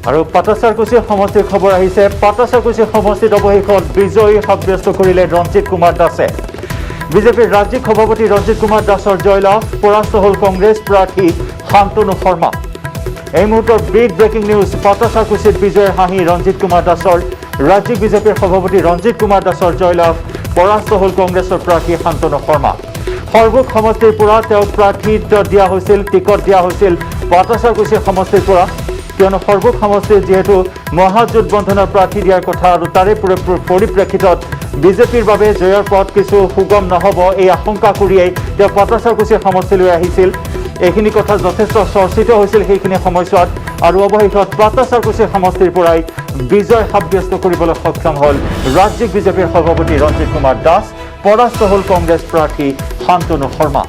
আৰু পাটাচাৰকুছি সমষ্টিৰ খবৰ আহিছে পাটাচাৰকুছি সমষ্টিত অৱশেষত বিজয়ী সাব্যস্ত কৰিলে ৰঞ্জিত কুমাৰ দাসে বিজেপিৰ ৰাজ্যিক সভাপতি ৰঞ্জিত কুমাৰ দাসৰ জয়লাভ পৰাস্ত হ'ল কংগ্ৰেছ প্ৰাৰ্থী শান্তনু শৰ্মা এই মুহূৰ্তৰ বিগ ব্ৰেকিং নিউজ পাটাচাৰকুছিত বিজয়ৰ হাঁহি ৰঞ্জিত কুমাৰ দাসৰ ৰাজ্যিক বিজেপিৰ সভাপতি ৰঞ্জিত কুমাৰ দাসৰ জয়লাভ পৰাস্ত হ'ল কংগ্ৰেছৰ প্ৰাৰ্থী শান্তনু শৰ্মা সৰ্বক সমষ্টিৰ পৰা তেওঁক প্ৰাৰ্থিত্ব দিয়া হৈছিল টিকট দিয়া হৈছিল পাটাচাৰকুছি সমষ্টিৰ পৰা কিয়নো সৰ্বক সমষ্টিৰ যিহেতু মহাজোঁট বন্ধনৰ প্ৰাৰ্থী দিয়াৰ কথা আৰু তাৰে পৰিপ্ৰেক্ষিতত বিজেপিৰ বাবে জয়ৰ পথ কিছু সুগম নহ'ব এই আশংকা কৰিয়েই তেওঁ পাটাচাৰকুছি সমষ্টিলৈ আহিছিল এইখিনি কথা যথেষ্ট চৰ্চিত হৈছিল সেইখিনি সময়ছোৱাত আৰু অৱশেষত পাটাচাৰকুছি সমষ্টিৰ পৰাই বিজয় সাব্যস্ত কৰিবলৈ সক্ষম হ'ল ৰাজ্যিক বিজেপিৰ সভাপতি ৰঞ্জিত কুমাৰ দাস পৰাস্ত হ'ল কংগ্ৰেছ প্ৰাৰ্থী শান্তনু শৰ্মা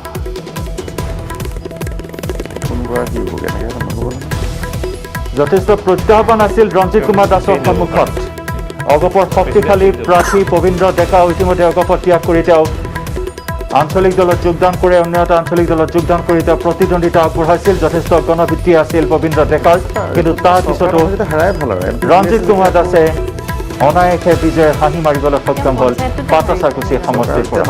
যথেষ্ট প্ৰত্যাহ্বান আছিল ৰঞ্জিত কুমাৰ দাসৰ সন্মুখত অগপৰ শক্তিশালী প্ৰাৰ্থী পবিন্দ্ৰ ডেকা ইতিমধ্যে অগপ ত্যাগ কৰি তেওঁ আঞ্চলিক দলত যোগদান কৰে অন্য এটা আঞ্চলিক দলত যোগদান কৰি তেওঁ প্ৰতিদ্বন্দ্বিতা আগবঢ়াইছিল যথেষ্ট গণভিত্তি আছিল পবিন্দ্ৰ ডেকাৰ কিন্তু তাৰ পিছতো ৰঞ্জিত কুমাৰ দাসে অনায়াসে বিজয়ৰ হাঁহি মাৰিবলৈ সক্ষম হ'ল পাটাচাৰকুছি সমষ্টিৰ পৰা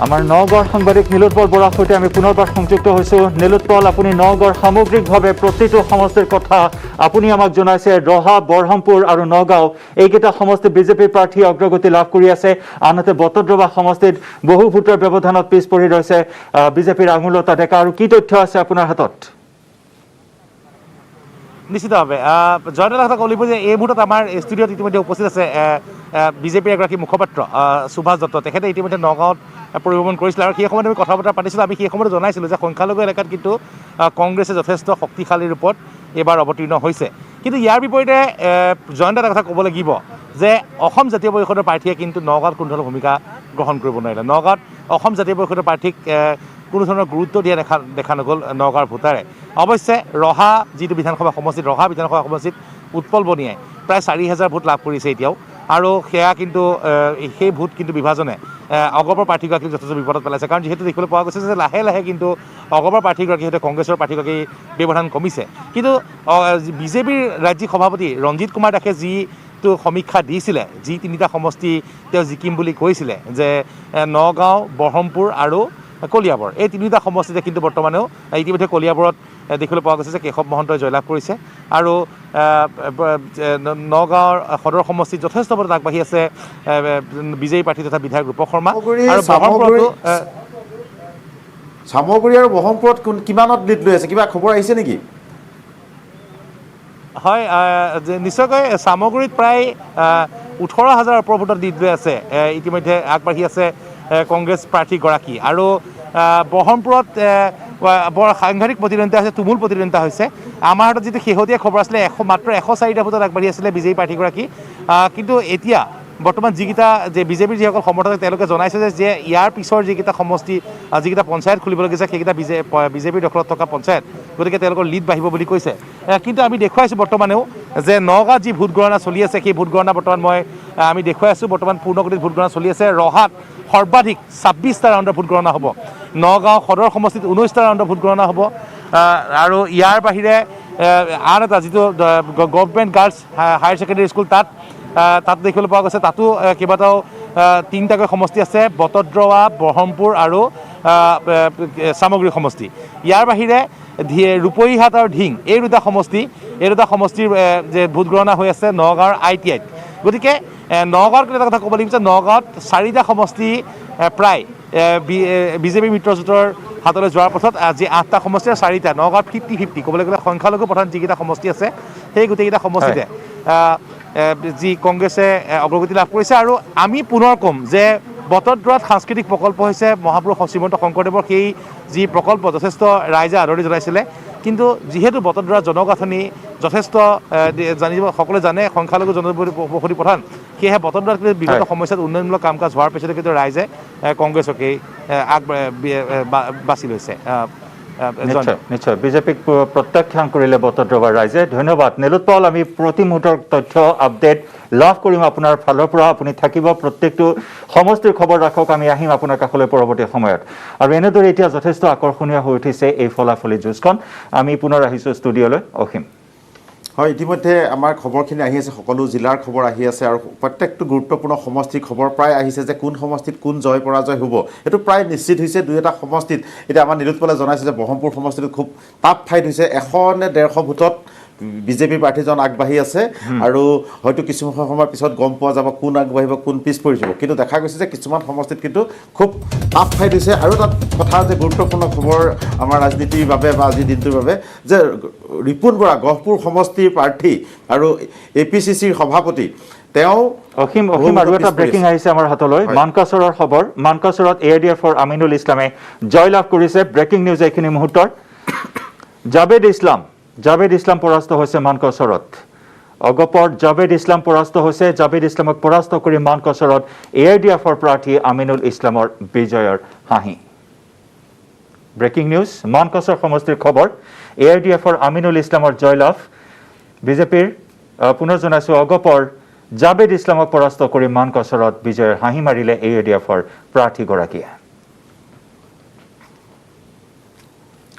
আমাৰ নগাঁৱৰ সাংবাদিক নীলোৎপল বৰাৰ সৈতে আমি পুনৰবাৰ সংযুক্ত হৈছোঁ নীলোৎপল আপুনি নগাঁৱৰ সামগ্ৰিকভাৱে প্ৰতিটো সমষ্টিৰ কথা আপুনি আমাক জনাইছে ৰহা বৰহামপুৰ আৰু নগাঁও এইকেইটা সমষ্টিত বিজেপিৰ প্ৰাৰ্থী অগ্ৰগতি লাভ কৰি আছে আনহাতে বটদ্ৰৱা সমষ্টিত বহু ভোটৰ ব্যৱধানত পিছ পৰি ৰৈছে বিজেপিৰ আঙুলতা ডেকা আৰু কি তথ্য আছে আপোনাৰ হাতত নিশ্চিতভাৱে জয়ন্ত কথা ক'লিব যে এই মুহূৰ্তত আমাৰ ষ্টুডিঅ'ত ইতিমধ্যে উপস্থিত আছে বিজেপিৰ এগৰাকী মুখপাত্ৰ সুভাষ দত্ত তেখেতে ইতিমধ্যে নগাঁৱত পৰিভ্ৰমণ কৰিছিলে আৰু সেই সময়ত আমি কথা বতৰা পাতিছিলোঁ আমি সেই সময়ত জনাইছিলোঁ যে সংখ্যালঘু এলেকাত কিন্তু কংগ্ৰেছে যথেষ্ট শক্তিশালী ৰূপত এইবাৰ অৱতীৰ্ণ হৈছে কিন্তু ইয়াৰ বিপৰীতে জয়ন্ত এটা কথা ক'ব লাগিব যে অসম জাতীয় পৰিষদৰ প্ৰাৰ্থীয়ে কিন্তু নগাঁৱত কোনো ধৰণৰ ভূমিকা গ্ৰহণ কৰিব নোৱাৰিলে নগাঁৱত অসম জাতীয় পৰিষদৰ প্ৰাৰ্থীক কোনো ধৰণৰ গুৰুত্ব দিয়া দেখা নগ'ল নগাঁৱৰ ভোটাৰে অৱশ্যে ৰহা যিটো বিধানসভা সমষ্টিত ৰহা বিধানসভা সমষ্টিত উৎপল বনিয়াই প্ৰায় 4,000 ভোট লাভ কৰিছে এতিয়াও আৰু সেয়া কিন্তু সেই ভোট কিন্তু বিভাজনে অগপৰ প্ৰাৰ্থীগৰাকীক যথেষ্ট বিপদত পেলাইছে কাৰণ যিহেতু দেখিবলৈ পোৱা গৈছে যে লাহে লাহে কিন্তু অগপৰ প্ৰাৰ্থীগৰাকী সৈতে কংগ্ৰেছৰ প্ৰাৰ্থীগৰাকী ব্যৱধান কমিছে কিন্তু বিজেপিৰ ৰাজ্যিক সভাপতি ৰঞ্জিত কুমাৰ দাসে যিটো সমীক্ষা দিছিলে যি তিনিটা সমষ্টি তেওঁ জিকিম বুলি কৈছিলে যে নগাঁও বৰহমপুৰ আৰু কলিয়াবৰ এই তিনিটা সমষ্টিতে কিন্তু বৰ্তমানেও ইতিমধ্যে কলিয়াবৰত দেখিবলৈ পোৱা গৈছে যে কেশৱ মহন্তই জয়লাভ কৰিছে আৰু নগাঁৱৰ সদৰ সমষ্টিত যথেষ্ট পদত আগবাঢ়ি আছে বিজেপি প্ৰাৰ্থী তথা বিধায়ক ৰূপক শৰ্মা আৰু চামগুৰি আৰু বহমপুৰত কিমানত লিড লৈ আছে কিবা খবৰ আহিছে নেকি হয় নিশ্চয়কৈ চামগুৰিত প্ৰায় 18,000 ওপৰ ভোটত লিড লৈ আছে ইতিমধ্যে আগবাঢ়ি আছে কংগ্ৰেছ প্ৰাৰ্থীগৰাকী আৰু বহমপুৰত বৰ সাংঘাতিক প্ৰতিদ্বন্দ্বিতা হৈছে তুমুল প্ৰতিদ্বন্দ্বিতা হৈছে আমাৰ হাতত যিটো শেহতীয়া খবৰ আছিলে মাত্ৰ 104টা ভোটত আগবাঢ়ি আছিলে বিজেপি প্ৰাৰ্থীগৰাকী কিন্তু এতিয়া বৰ্তমান যিকেইটা যে বিজেপিৰ যিসকল সমৰ্থক তেওঁলোকে জনাইছে যে ইয়াৰ পিছৰ যিকেইটা সমষ্টি যিকেইটা পঞ্চায়ত খুলিবলৈ গৈছে সেইকেইটা বিজেপিৰ দখলত থকা পঞ্চায়ত গতিকে তেওঁলোকৰ লিড বাঢ়িব বুলি কৈছে কিন্তু আমি দেখুৱাইছোঁ বৰ্তমানেও যে নগাঁৱত যি ভোট গণনা চলি আছে সেই ভোট গণনা বৰ্তমান আমি দেখুৱাই আছোঁ বৰ্তমান পূৰ্ণগতিত ভোট গণনা চলি আছে ৰহাত সৰ্বাধিক 26টা ৰাউণ্ডৰ ভোট গণনা হ'ব নগাঁও সদৰ সমষ্টিত 19টা ৰাউণ্ডৰ ভোট গণনা হ'ব আৰু ইয়াৰ বাহিৰে আন এটা যিটো government girls higher secondary school তাত দেখিবলৈ পোৱা গৈছে তাতো কেইবাটাও 3টাকৈ সমষ্টি আছে বটদ্ৰৱা বৰহমপুৰ আৰু চামগুৰি সমষ্টি ইয়াৰ বাহিৰে ৰূপহীহাট আৰু ঢিং এই দুটা সমষ্টিৰ যে ভোট গণনা হৈ আছে নগাঁৱৰ ITIত গতিকে নগাঁৱত এটা কথা ক'ব লাগিব যে নগাঁৱত 4টা সমষ্টি প্ৰায় বিজেপি মিত্ৰজোঁটৰ হাতলৈ যোৱাৰ পথত আজি 8টা সমষ্টি আৰু 4টা নগাঁৱত 50-50 ক'বলৈ গ'লে সংখ্যালঘু প্ৰধান যিকেইটা সমষ্টি আছে সেই গোটেইকেইটা সমষ্টিতে যি কংগ্ৰেছে অগ্ৰগতি লাভ কৰিছে আৰু আমি পুনৰ ক'ম যে বটদ্ৰৱাত সাংস্কৃতিক প্ৰকল্প হৈছে মহাপুৰুষ শ্ৰীমন্ত শংকৰদেৱৰ সেই যি প্ৰকল্প যথেষ্ট ৰাইজে আদৰণি জনাইছিলে কিন্তু যিহেতু বটদ্ৰৱাৰ জনগাঁথনি যথেষ্ট সকলোৱে জানে সংখ্যালঘু জনবসতি প্ৰধান সেয়েহে বটদ্ৰৱাত বিগত সমস্যাত উন্নয়নমূলক কাম কাজ হোৱাৰ পিছতে কিন্তু ৰাইজে কংগ্ৰেছকেই বাছি লৈছে নিশ্চয় নিশ্চয় বিজেপিক প্ৰত্যাখ্যান কৰিলে বটদ্ৰৱাৰ ৰাইজে ধন্যবাদ নীলোৎপল আমি প্ৰতি মুহূৰ্তৰ তথ্য আপডেট লাভ কৰিম আপোনাৰ ফালৰ পৰা আপুনি থাকিব প্ৰত্যেকটো সমষ্টিৰ খবৰ ৰাখক আমি আহিম আপোনাৰ কাষলৈ পৰৱৰ্তী সময়ত আৰু এনেদৰে এতিয়া যথেষ্ট আকৰ্ষণীয় হৈ উঠিছে এই ফলাফলি যুঁজখন আমি পুনৰ আহিছোঁ ষ্টুডিঅ'লৈ অসীম হয় ইতিমধ্যে আমাৰ খবৰখিনি আহি আছে সকলো জিলাৰ খবৰ আহি আছে আৰু প্ৰত্যেকটো গুৰুত্বপূৰ্ণ সমষ্টিৰ খবৰ প্ৰায় আহিছে যে কোন সমষ্টিত কোন জয় পৰাজয় হ'ব এইটো প্ৰায় নিশ্চিত হৈছে দুই এটা সমষ্টিত এতিয়া আমাৰ নীলোৎপলে জনাইছে যে ব্ৰহ্মপুৰ সমষ্টিটোত খুব টাফ ফাইট হৈছে 100 নে 150 ভোটত বিজেপিৰ প্ৰাৰ্থীজন আগবাঢ়ি আছে আৰু হয়তো কিছু সময় পিছত গম পোৱা যাব কোন আগবাঢ়িব কোন পিছ পৰি যাব কিন্তু দেখা গৈছে যে কিছুমান সমষ্টিত কিন্তু খুব টাফ ফাইট হৈছে আৰু এটা কথা যে গুৰুত্বপূৰ্ণ খবৰ আমাৰ ৰাজনীতিৰ বাবে বা আজিৰ দিনটোৰ বাবে যে ৰিপুণ বৰা গহপুৰ সমষ্টিৰ প্ৰাৰ্থী আৰু APCCৰ সভাপতি তেওঁ অসীম আৰু এটা ব্ৰেকিং আহিছে আমাৰ হাতলৈ মানকাচৰৰ খবৰ মানকাচৰত AIDFৰ আমিনুল ইছলামে জয়লাভ কৰিছে ব্ৰেকিং নিউজ এইখিনি মুহূৰ্তৰ জাভেদ ইছলাম পৰাস্ত হৈছে মানকাচৰত অগপৰ জাভেদ ইছলাম পৰাস্ত হৈছে জাভেদ ইছলামক পৰাস্ত কৰি মানকাচৰত AIDFৰ প্ৰাৰ্থী আমিনুল ইছলামৰ বিজয়ৰ হাঁহি ব্ৰেকিং নিউজ মানকাচৰ সমষ্টিৰ খবৰ AIDFৰ আমিনুল ইছলামৰ জয়লাভ বিজেপিৰ পুনৰ জনাইছোঁ অগপৰ জাভেদ ইছলামক পৰাস্ত কৰি মানকাচৰত বিজয়ৰ হাঁহি মাৰিলে AIDFৰ প্ৰাৰ্থীগৰাকীয়ে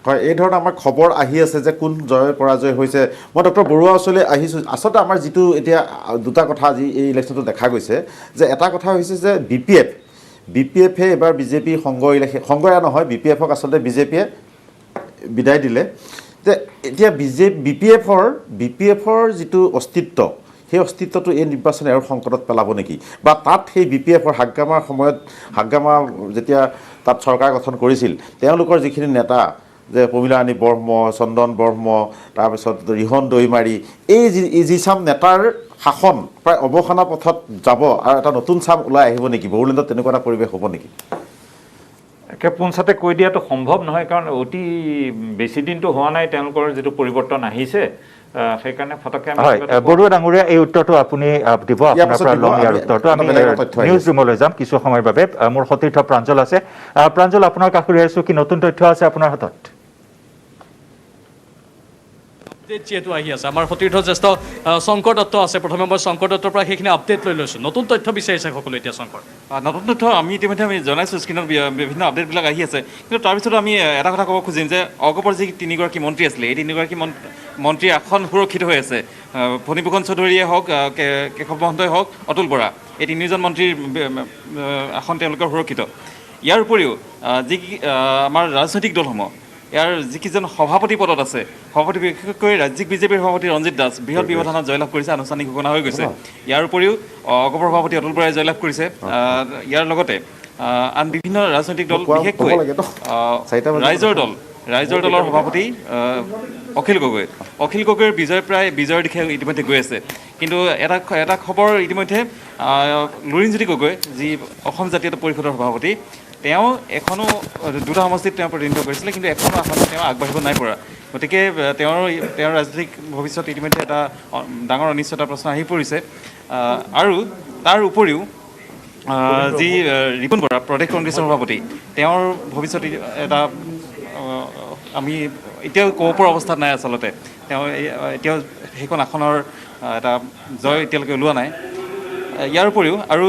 হয় এই ধৰণৰ আমাৰ খবৰ আহি আছে যে কোন জয় পৰাজয় হৈছে মই ডক্টৰ বৰুৱা ওচৰলৈ আহিছোঁ আচলতে আমাৰ যিটো এতিয়া দুটা কথা আজি এই ইলেকশ্যনটো দেখা গৈছে যে এটা কথা হৈছে যে BPFে এবাৰ বিজেপি সংগয়া নহয় BPFক আচলতে বিজেপিয়ে বিদায় দিলে যে এতিয়া BPFৰ যিটো অস্তিত্ব সেই অস্তিত্বটো এই নিৰ্বাচনে আৰু সংকটত পেলাব নেকি বা তাত সেই BPFৰ হাগ্গামা যেতিয়া তাত চৰকাৰ গঠন কৰিছিল তেওঁলোকৰ যিখিনি নেতা যে প্ৰমীলাৰাণী ব্ৰহ্ম চন্দন ব্ৰহ্ম তাৰপিছত ৰিহন দৈমাৰী এই যি চাম নেতাৰ শাসন প্ৰায় অৱসানৰ পথত যাব আৰু এটা নতুন চাম ওলাই আহিব নেকি বড়োলেণ্ডত তেনেকুৱা এটা পৰিৱেশ হ'ব নেকি একে পোনছাতে কৈ দিয়াটো সম্ভৱ নহয় কাৰণ অতি বেছি দিনটো হোৱা নাই তেওঁলোকৰ যিটো পৰিৱৰ্তন আহিছে সেইকাৰণে ফটককৈ বৰুৱা ডাঙৰীয়া এই উত্তৰটো আপুনি দিব আপোনাৰ পৰা লম ইয়াৰ উত্তৰটো আমি নিউজ ৰুমলৈ যাম কিছু সময়ৰ বাবে মোৰ সতীৰ্থ প্ৰাঞ্জল আছে প্ৰাঞ্জল আপোনাৰ কাষলৈ আহিছোঁ কি নতুন তথ্য আছে আপোনাৰ হাতত যিহেতু আহি আছে আমাৰ সতীৰ্থ জ্যেষ্ঠ শংকৰ দত্ত আছে প্ৰথমে মই শংকৰ দত্তৰ পৰা সেইখিনি আপডেট লৈ লৈছোঁ নতুন তথ্য বিচাৰিছে সকলো এতিয়া শংকৰ নতুন তথ্য আমি ইতিমধ্যে আমি জনাইছোঁ স্ক্ৰীণত বিভিন্ন আপডেটবিলাক আহি আছে কিন্তু তাৰপিছত আমি এটা কথা ক'ব খুজিম যে অগপৰ যি তিনিগৰাকী মন্ত্ৰী আছিলে এই তিনিগৰাকী মন্ত্ৰীৰ আসন সুৰক্ষিত হৈ আছে ফণীভূষণ চৌধুৰীয়ে হওক কেশৱ মহন্তই হওক অতুল বৰা এই তিনিজন মন্ত্ৰীৰ আসন তেওঁলোকৰ সুৰক্ষিত ইয়াৰ উপৰিও যি আমাৰ ৰাজনৈতিক দলসমূহ ইয়াৰ যিকেইজন সভাপতি পদত আছে সভাপতি বিশেষকৈ ৰাজ্যিক বিজেপিৰ সভাপতি ৰঞ্জিত দাস বৃহৎ ব্যৱধানত জয়লাভ কৰিছে আনুষ্ঠানিক ঘোষণা হৈ গৈছে ইয়াৰ উপৰিও অগপৰ সভাপতি অতুল বৰাই জয়লাভ কৰিছে ইয়াৰ লগতে আন বিভিন্ন ৰাজনৈতিক দল বিশেষকৈ ৰাইজৰ দলৰ সভাপতি অখিল গগৈৰ বিজয়ৰ দিশে ইতিমধ্যে গৈ আছে কিন্তু এটা খবৰ ইতিমধ্যে লুৰিণজ্যোতি গগৈ যি অসম জাতীয়তা পৰিষদৰ সভাপতি তেওঁ দুটা সমষ্টিত তেওঁ প্ৰতিনিধিত্ব কৰিছিলে কিন্তু এখনো আসনত তেওঁ আগবাঢ়িব নাই পৰা গতিকে তেওঁৰ ৰাজনৈতিক ভৱিষ্যত ইতিমধ্যে এটা ডাঙৰ অনিশ্চয়তাৰ প্ৰশ্ন আহি পৰিছে আৰু তাৰ উপৰিও যি ৰিপুণ বৰা প্ৰদেশ কংগ্ৰেছৰ সভাপতি তেওঁৰ ভৱিষ্যত এটা আমি এতিয়াও ক'ব পৰা অৱস্থাত নাই আচলতে তেওঁ এতিয়াও সেইখন আসনৰ এটা জয় এতিয়ালৈকে ওলোৱা নাই ইয়াৰ উপৰিও আৰু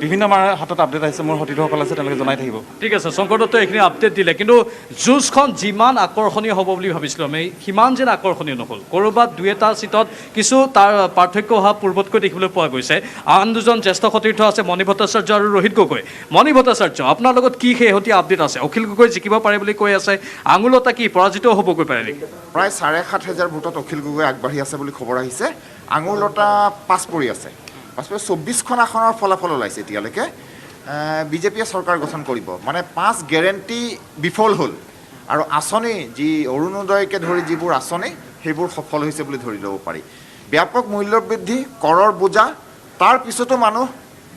বিভিন্ন আমাৰ হাতত আপডেট আহিছে মোৰ সতীৰ্থসকল আছে তেওঁলোকে জনাই থাকিব ঠিক আছে শংকৰ দত্তই এইখিনি আপডেট দিলে কিন্তু যুঁজখন যিমান আকৰ্ষণীয় হ'ব বুলি ভাবিছিলোঁ আমি সিমান যেন আকৰ্ষণীয় নহ'ল ক'ৰবাত দুই এটা চিটত কিছু তাৰ পাৰ্থক্য অহা পূৰ্বতকৈ দেখিবলৈ পোৱা গৈছে আন দুজন জ্যেষ্ঠ সতীৰ্থ আছে মণি ভট্টাচাৰ্য আৰু ৰোহিত গগৈ মণি ভট্টাচাৰ্য আপোনাৰ লগত কি শেহতীয়া আপডেট আছে অখিল গগৈ জিকিব পাৰে বুলি কৈ আছে আঙুলতা কি পৰাজিত হ'বগৈ পাৰে নেকি প্ৰায় 7,500 ভোটত অখিল গগৈ আগবাঢ়ি আছে বুলি খবৰ আহিছে আঙুলতা পাছ পৰি আছে 24খন আসনৰ ফলাফল ওলাইছে এতিয়ালৈকে বিজেপিয়ে চৰকাৰ গঠন কৰিব মানে 5 গেৰেণ্টি বিফল হ'ল আৰু আঁচনি যি অৰুণোদয়কে ধৰি যিবোৰ আঁচনি সেইবোৰ সফল হৈছে বুলি ধৰি ল'ব পাৰি ব্যাপক মূল্য বৃদ্ধি কৰৰ বোজা তাৰ পিছতো মানুহ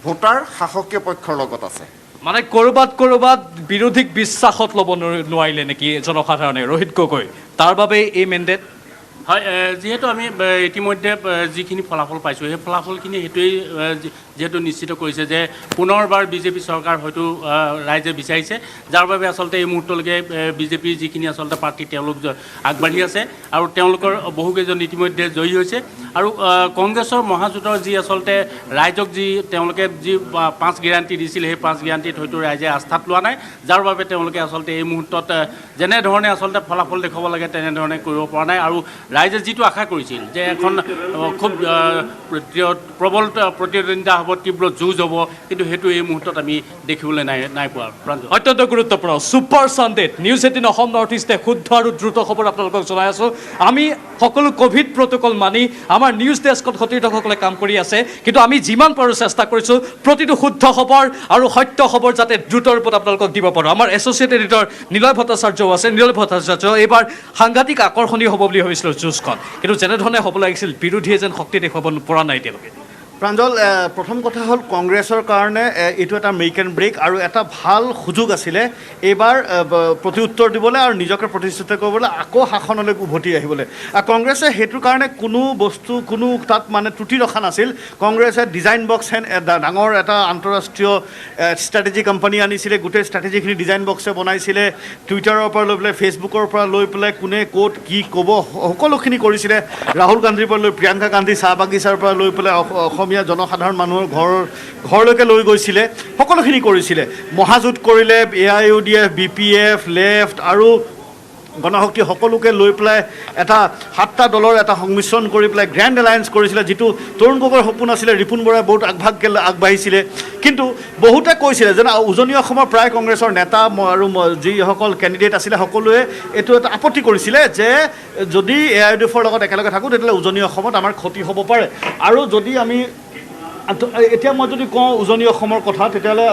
ভোটাৰ শাসকীয় পক্ষৰ লগত আছে মানে ক'ৰবাত বিৰোধীক বিশ্বাসত ল'ব নোৱাৰিলে নেকি জনসাধাৰণে ৰোহিত গগৈ তাৰ বাবে এই মেণ্ডেট হয় যিহেতু আমি ইতিমধ্যে যিখিনি ফলাফল পাইছোঁ সেই ফলাফলখিনি সেইটোৱেই যিহেতু নিশ্চিত কৰিছে যে পুনৰবাৰ বিজেপি চৰকাৰ হয়তো ৰাইজে বিচাৰিছে যাৰ বাবে আচলতে এই মুহূৰ্তলৈকে বিজেপিৰ যিখিনি আচলতে প্ৰাৰ্থী তেওঁলোক আগবাঢ়ি আছে আৰু তেওঁলোকৰ বহুকেইজন ইতিমধ্যে জয়ী হৈছে আৰু কংগ্ৰেছৰ মহাজোঁটৰ যি আচলতে ৰাইজক যি তেওঁলোকে যি 5 গেৰাণ্টি দিছিল সেই 5 গেৰাণ্টিত হয়তো ৰাইজে আস্থাত লোৱা নাই যাৰ বাবে তেওঁলোকে আচলতে এই মুহূৰ্তত যেনেধৰণে আচলতে ফলাফল দেখুৱাব লাগে তেনেধৰণে কৰিব পৰা নাই আৰু ৰাইজে যিটো আশা কৰিছিল যে এখন খুব প্ৰবল প্ৰতিদ্বন্দ্বিতা হ'ব তীব্ৰ যুঁজ হ'ব কিন্তু সেইটো এই মুহূৰ্তত আমি দেখিবলৈ নাই পোৱা প্ৰাঞ্জল অত্যন্ত গুৰুত্বপূৰ্ণ ছুপাৰ ছানডেত নিউজ 18 অসম নৰ্থ ইষ্টে শুদ্ধ আৰু দ্ৰুত খবৰ আপোনালোকক জনাই আছোঁ আমি সকলো কোভিড প্ৰট'কল মানি আমাৰ নিউজ ডেস্কত সতীৰ্থসকলে কাম কৰি আছে কিন্তু আমি যিমান পাৰোঁ চেষ্টা কৰিছোঁ প্ৰতিটো শুদ্ধ খবৰ আৰু সত্য খবৰ যাতে দ্ৰুত ৰূপত আপোনালোকক দিব পাৰোঁ আমাৰ এছ'চিয়েট এডিটৰ নিলয় ভট্টাচাৰ্যও আছে নিলয় ভট্টাচাৰ্য এইবাৰ সাংঘাতিক আকৰ্ষণীয় হ'ব বুলি ভাবিছিলোঁ যুঁজখন কিন্তু যেনেধৰণে হ'ব লাগিছিল বিৰোধীয়ে যেন শক্তি দেখুৱাব পৰা নাই তেওঁলোকে প্ৰাঞ্জল প্ৰথম কথা হ'ল কংগ্ৰেছৰ কাৰণে এইটো এটা মেক এণ্ড ব্ৰেক আৰু এটা ভাল সুযোগ আছিলে এইবাৰ প্ৰতি উত্তৰ দিবলৈ আৰু নিজকে প্ৰতিষ্ঠিত কৰিবলৈ আকৌ শাসনলৈ উভতি আহিবলৈ কংগ্ৰেছে সেইটোৰ কাৰণে কোনো তাত মানে ত্ৰুটি ৰখা নাছিল কংগ্ৰেছে ডিজাইন বক্স ডাঙৰ এটা আন্তঃৰাষ্ট্ৰীয় ষ্ট্ৰেটেজি কোম্পানী আনিছিলে গোটেই ষ্ট্ৰেটেজিখিনি ডিজাইন বক্সে বনাইছিলে টুইটাৰৰ পৰা লৈ পেলাই ফেচবুকৰ পৰা লৈ পেলাই কোনে ক'ত কি ক'ব সকলোখিনি কৰিছিলে ৰাহুল গান্ধীৰ পৰা লৈ প্ৰিয়ংকা গান্ধী চাহ বাগিচাৰ পৰা লৈ পেলাই অসমীয়া জনসাধাৰণ মানুহৰ ঘৰলৈকে লৈ গৈছিলে সকলোখিনি কৰিছিলে মহাজোঁট কৰিলে AIUDF BPF লেফ্ট আৰু গণশক্তি সকলোকে লৈ পেলাই এটা 7টা দলৰ এটা সংমিশ্ৰণ কৰি পেলাই গ্ৰেণ্ড এলায়েন্স কৰিছিলে যিটো তৰুণ গগৈৰ সপোন আছিলে ৰিপুণ বৰাই বহুত আগবাঢ়িছিলে কিন্তু বহুতে কৈছিলে যে উজনি অসমৰ প্ৰায় কংগ্ৰেছৰ নেতা আৰু যিসকল কেণ্ডিডেট আছিলে সকলোৱে এইটো এটা আপত্তি কৰিছিলে যে যদি AIUDFৰ লগত একেলগে থাকোঁ তেতিয়াহ'লে উজনি অসমত আমাৰ ক্ষতি হ'ব পাৰে আৰু যদি আমি এতিয়া মই যদি কওঁ উজনি অসমৰ কথা তেতিয়াহ'লে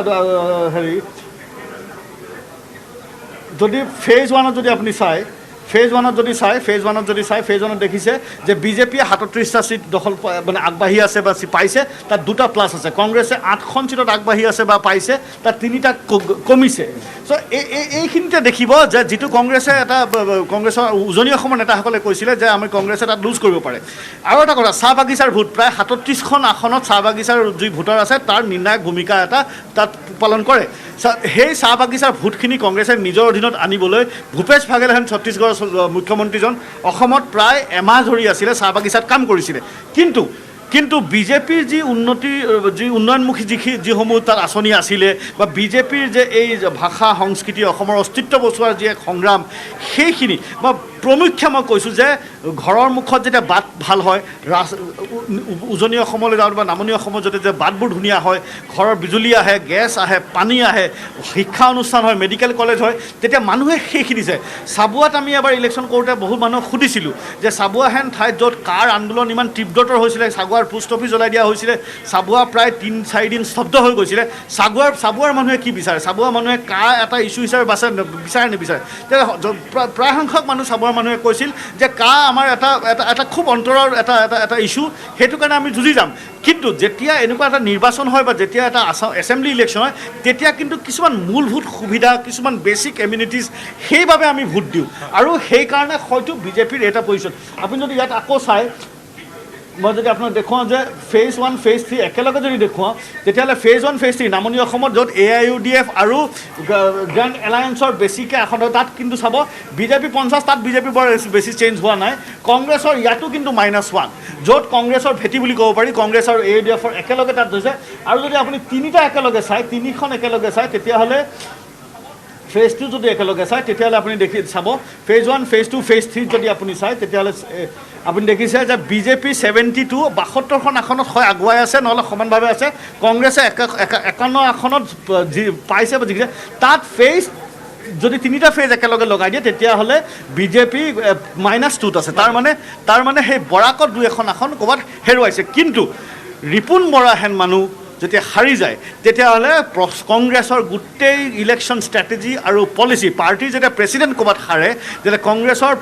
যদি ফেজ 1ত যদি আপুনি চাই ফেজ 1ত দেখিছে যে বিজেপিয়ে 37টা চিট দখল মানে আগবাঢ়ি আছে বা পাইছে তাত 2টা প্লাছ আছে কংগ্ৰেছে 8খন চিটত আগবাঢ়ি আছে বা পাইছে তাত 3টা কমিছে চ' এইখিনিতে দেখিব যে যিটো কংগ্ৰেছৰ উজনি অসমৰ নেতাসকলে কৈছিলে যে আমি কংগ্ৰেছে তাত লুজ কৰিব পাৰে আৰু এটা কথা চাহ বাগিচাৰ ভোট প্ৰায় 37খন আসনত চাহ বাগিচাৰ যি ভোটাৰ আছে তাৰ নিৰ্ণায়ক ভূমিকা এটা তাত পালন কৰে সেই চাহ বাগিচাৰ ভোটখিনি কংগ্ৰেছে নিজৰ অধীনত আনিবলৈ ভূপেশ বাঘেলে ছত্তীশগড়ৰ মুখ্যমন্ত্ৰীজন অসমত প্ৰায় এমাহ ধৰি আছিলে চাহ বাগিচাত কাম কৰিছিলে কিন্তু বিজেপিৰ যি উন্নয়নমুখী যিসমূহ তাত আঁচনি আছিলে বা বিজেপিৰ যে এই ভাষা সংস্কৃতি অসমৰ অস্তিত্ব বচোৱাৰ যি এক সংগ্ৰাম সেইখিনি বা প্ৰমুখ্যে মই কৈছোঁ যে ঘৰৰ মুখত যেতিয়া বাট ভাল হয় উজনি অসমলৈ যাওঁ বা নামনি অসমত যদি যে বাটবোৰ ধুনীয়া হয় ঘৰৰ বিজুলী আহে গেছ আহে পানী আহে শিক্ষা অনুষ্ঠান হয় মেডিকেল কলেজ হয় তেতিয়া মানুহে সেইখিনি চায় চাবুৱাত আমি এবাৰ ইলেকশ্যন কৰোঁতে বহুত মানুহক সুধিছিলোঁ যে চাবুৱা হেন ঠাইত য'ত কাৰ আন্দোলন ইমান তীব্ৰতৰ হৈছিলে চাবুৱাৰ পোষ্ট অফিচ জ্বলাই দিয়া হৈছিলে চাবুৱা প্ৰায় 3-4 দিন স্তব্ধ হৈ গৈছিলে চাবুৱাৰ মানুহে কি বিচাৰে চাবুৱা মানুহে কাৰ এটা ইছ্যু হিচাপে বিচাৰে নিবিচাৰে প্ৰায় সংখ্যক মানুহ চাবুৱাৰ মানুহে কৈছিল যে আমাৰ এটা খুব অন্তৰৰ এটা ইছ্যু সেইটো কাৰণে আমি যুঁজি যাম কিন্তু যেতিয়া এনেকুৱা এটা নিৰ্বাচন হয় বা যেতিয়া এটা এছেম্বলি ইলেকশ্যন হয় তেতিয়া কিন্তু কিছুমান মূলভূত সুবিধা কিছুমান বেছিক এমিউনিটিজ সেইবাবে আমি ভোট দিওঁ আৰু সেইকাৰণে হয়তো বিজেপিৰ এটা পজিশ্যন আপুনি যদি ইয়াত আকৌ চাই মই যদি আপোনাক দেখুৱাওঁ যে ফেজ 1 ফেজ 3 একেলগে যদি দেখুৱাওঁ তেতিয়াহ'লে ফেজ 1 ফেজ 3 নামনি অসমত য'ত AIUDF আৰু গ্ৰেণ্ড এলায়েন্সৰ বেছিকৈ আসন তাত কিন্তু চাব বিজেপি 50 তাত বিজেপি বৰ বেছি চেঞ্জ হোৱা নাই কংগ্ৰেছৰ ইয়াতো কিন্তু -1 য'ত কংগ্ৰেছৰ ভেটি বুলি ক'ব পাৰি কংগ্ৰেছ আৰু AIUDFৰ একেলগে তাত হৈছে আৰু যদি আপুনি 3টা একেলগে চায় 3খন একেলগে চায় তেতিয়াহ'লে ফেজ 2 যদি একেলগে চায় তেতিয়াহ'লে আপুনি চাব ফেজ 1 ফেজ 2 ফেজ 3 যদি আপুনি চায় তেতিয়াহ'লে আপুনি দেখিছে যে বিজেপি 72খন আসনত হয় আগুৱাই আছে নহ'লে সমানভাৱে আছে কংগ্ৰেছে 51 আসনত যি পাইছে বা জিকিছে তাত ফেজ যদি 3টা ফেজ একেলগে লগাই দিয়ে তেতিয়াহ'লে বিজেপি -2ত আছে তাৰ মানে সেই বৰাকত 2এখন আসন ক'ৰবাত হেৰুৱাইছে কিন্তু ৰিপুণ বৰা হেন মানুহ যেতিয়া হাৰি যায় তেতিয়াহ'লে কংগ্ৰেছৰ গোটেই ইলেকশ্যন ষ্ট্ৰেটেজি আৰু পলিচি পাৰ্টিৰ যেতিয়া প্ৰেচিডেণ্ট ক'ৰবাত হাৰে তেতিয়া কংগ্ৰেছৰ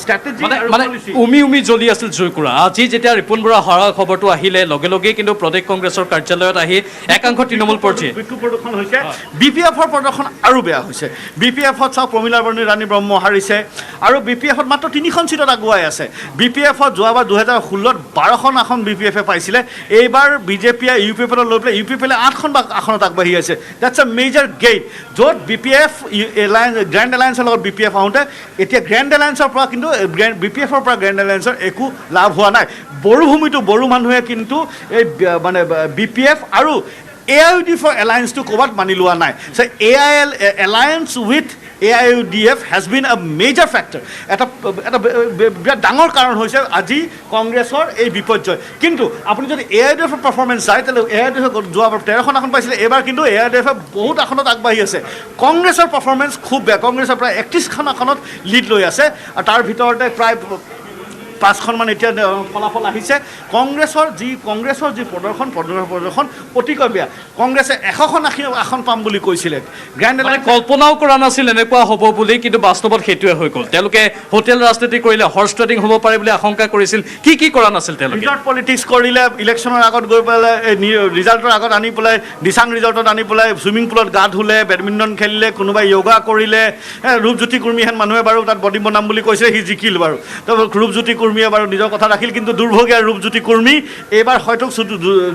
ষ্ট্ৰেটেজি মানে উমি জ্বলি আছিল জয়কুৰা আজি যেতিয়া ৰিপুণ বৰা হৰাৰ খবৰটো আহিলে লগে লগেই কিন্তু প্ৰদেশ কংগ্ৰেছৰ কাৰ্যালয়ত আহি একাংশ তৃণমূল পৰ্যায়ে মৃত্যু প্ৰদৰ্শন হৈছে বি পি এফৰ প্ৰদৰ্শন আৰু বেয়া হৈছে বি পি এফত চাওক প্ৰমীলা বৰ্ণী ৰাণী ব্ৰহ্ম হাৰিছে আৰু বি পি এফত মাত্ৰ 3খন চিটত আগুৱাই আছে বি পি এফত যোৱাবাৰ 2016ত 12খন আসন বি পি এফে পাইছিলে এইবাৰ বিজেপিয়ে ইউ পি এফত লৈ পেলাই ইউ পি এফে 8খন আসনত আগবাঢ়ি আছে দেটছ এ মেজৰ গেইট য'ত বি পি এফ গ্ৰেণ্ড এলায়েন্সৰ লগত বি পি এফ আহোঁতে এতিয়া গ্ৰেণ্ড এলায়েন্সৰ পৰা কিন্তু বি পি এফৰ পৰা গ্ৰেণ্ড এলায়েন্সৰ একো লাভ হোৱা নাই বড়োভূমিটো বড়ো মানুহে কিন্তু এই মানে বি পি এফ আৰু AIUDF এলায়েন্সটো ক'ৰবাত মানি লোৱা নাই so' alliance with AIUDF has been a major factor এটা বিৰাট ডাঙৰ কাৰণ হৈছে আজি কংগ্ৰেছৰ এই বিপৰ্যয় কিন্তু আপুনি যদি AIUDF পাৰফৰ্মেঞ্চ চায় তেতিয়াহ'লে AIUDF যোৱাবাৰ 13খন আসন পাইছিলে এইবাৰ কিন্তু AIUDF বহুত আসনত আগবাঢ়ি আছে কংগ্ৰেছৰ পাৰফৰ্মেঞ্চ খুব বেয়া কংগ্ৰেছৰ প্ৰায় 31খন আসনত লিড লৈ আছে আৰু তাৰ ভিতৰতে প্ৰায় 5খনমান এতিয়া ফলাফল আহিছে কংগ্ৰেছৰ যি প্ৰদৰ্শন অতিকৈ বেয়া কংগ্ৰেছে 100খন আসন পাম বুলি কৈছিলে গ্ৰেণ্ড মানে কল্পনাও কৰা নাছিল এনেকুৱা হ'ব বুলি কিন্তু বাস্তৱত সেইটোৱে হৈ গ'ল তেওঁলোকে হোটেল ৰাজনীতি কৰিলে হৰ্চ ট্ৰেডিং হ'ব পাৰে বুলি আশংকা কৰিছিল কি কৰা নাছিল তেওঁলোকে ৰিজৰ্ট পলিটিক্স কৰিলে ইলেকশ্যনৰ আগত গৈ পেলাই ৰিজাল্টৰ আগত আনি পেলাই দিচাং ৰিজৰ্টত আনি পেলাই চুইমিং পুলত গা ধুলে বেডমিণ্টন খেলিলে কোনোবাই য়োগা কৰিলে ৰূপজ্যোতি কুৰ্মীহেন মানুহে বাৰু তাত বডি বনাম বুলি কৈছে সি জিকিল বাৰু তো ৰূপজ্যোতি কুৰ্মীয়ে বাৰু নিজৰ কথা ৰাখিল কিন্তু দুৰ্ভগীয়া ৰূপজ্যোতি কুৰ্মী এইবাৰ হয়তো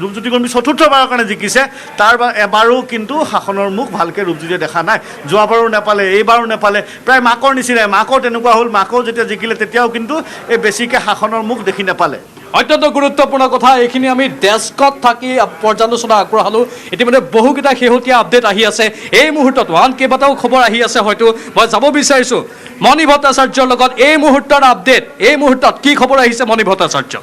ৰূপজ্যোতি কুৰ্মী চতুৰ্থবাৰৰ কাৰণে জিকিছে তাৰ এবাৰো কিন্তু শাসনৰ মুখ ভালকৈ ৰূপজ্যোতিয়ে দেখা নাই যোৱাবাৰো নাপালে এইবাৰো নাপালে প্ৰায় মাকৰ নিচিনাই মাকৰ তেনেকুৱা হ'ল মাকৰ যেতিয়া জিকিলে তেতিয়াও কিন্তু এই বেছিকৈ শাসনৰ মুখ দেখি নাপালে অত্যন্ত গুৰুত্বপূৰ্ণ কথা এইখিনি আমি ডেস্কত থাকি পৰ্যালোচনা আগবঢ়ালোঁ ইতিমধ্যে বহুকেইটা শেহতীয়া আপডেট আহি আছে এই মুহূৰ্তত কেইবাটাও খবৰ আহি আছে হয়তো মই যাব বিচাৰিছোঁ মণি ভট্টাচাৰ্যৰ লগত এই মুহূৰ্তৰ আপডেট এই মুহূৰ্তত কি খবৰ আহিছে মণি ভট্টাচাৰ্য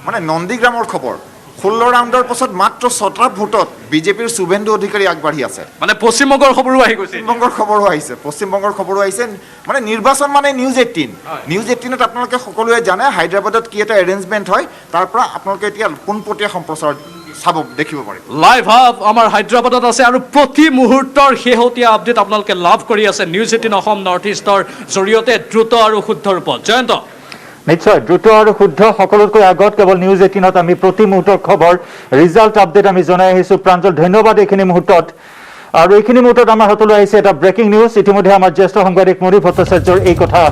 মানে নন্দীগ্ৰামৰ খবৰ 16 ৰাউণ্ডৰ পাছত মাত্ৰ 6টা ভোটত বিজেপিৰ শুভেন্দু অধিকাৰী আগবাঢ়ি আছে মানে পশ্চিমবংগৰ খবৰো আহি গৈছে পশ্চিমবংগৰ খবৰো আহিছে মানে নিৰ্বাচন মানে নিউজ 18ত আপোনালোকে সকলোৱে জানে হায়দৰাবাদত কি এটা এৰেঞ্জমেণ্ট হয় তাৰ পৰা আপোনালোকে এতিয়া পোনপটীয়া সম্প্ৰচাৰ চাব দেখিব পাৰে লাইভ হাব আমাৰ হায়দৰাবাদত আছে আৰু প্ৰতি মুহূৰ্তৰ শেহতীয়া আপডেট আপোনালোকে লাভ কৰি আছে নিউজ 18 অসম নৰ্থ ইষ্টৰ জৰিয়তে দ্ৰুত আৰু শুদ্ধ ৰূপত জয়ন্ত নিশ্চয় দ্ৰুত আৰু শুদ্ধ সকলোতকৈ আগত কেৱল নিউজ 18ত আমি প্ৰতি মুহূৰ্তৰ খবৰ ৰিজাল্ট আপডেট আমি জনাই আহিছোঁ প্ৰাঞ্জল ধন্যবাদ এইখিনি মুহূৰ্তত আৰু এইখিনি মুহূৰ্তত আমাৰ হাতলৈ আহিছে এটা ব্ৰেকিং নিউজ ইতিমধ্যে আমাৰ জ্যেষ্ঠ সাংবাদিক মণি ভট্টাচাৰ্যৰ এই কথা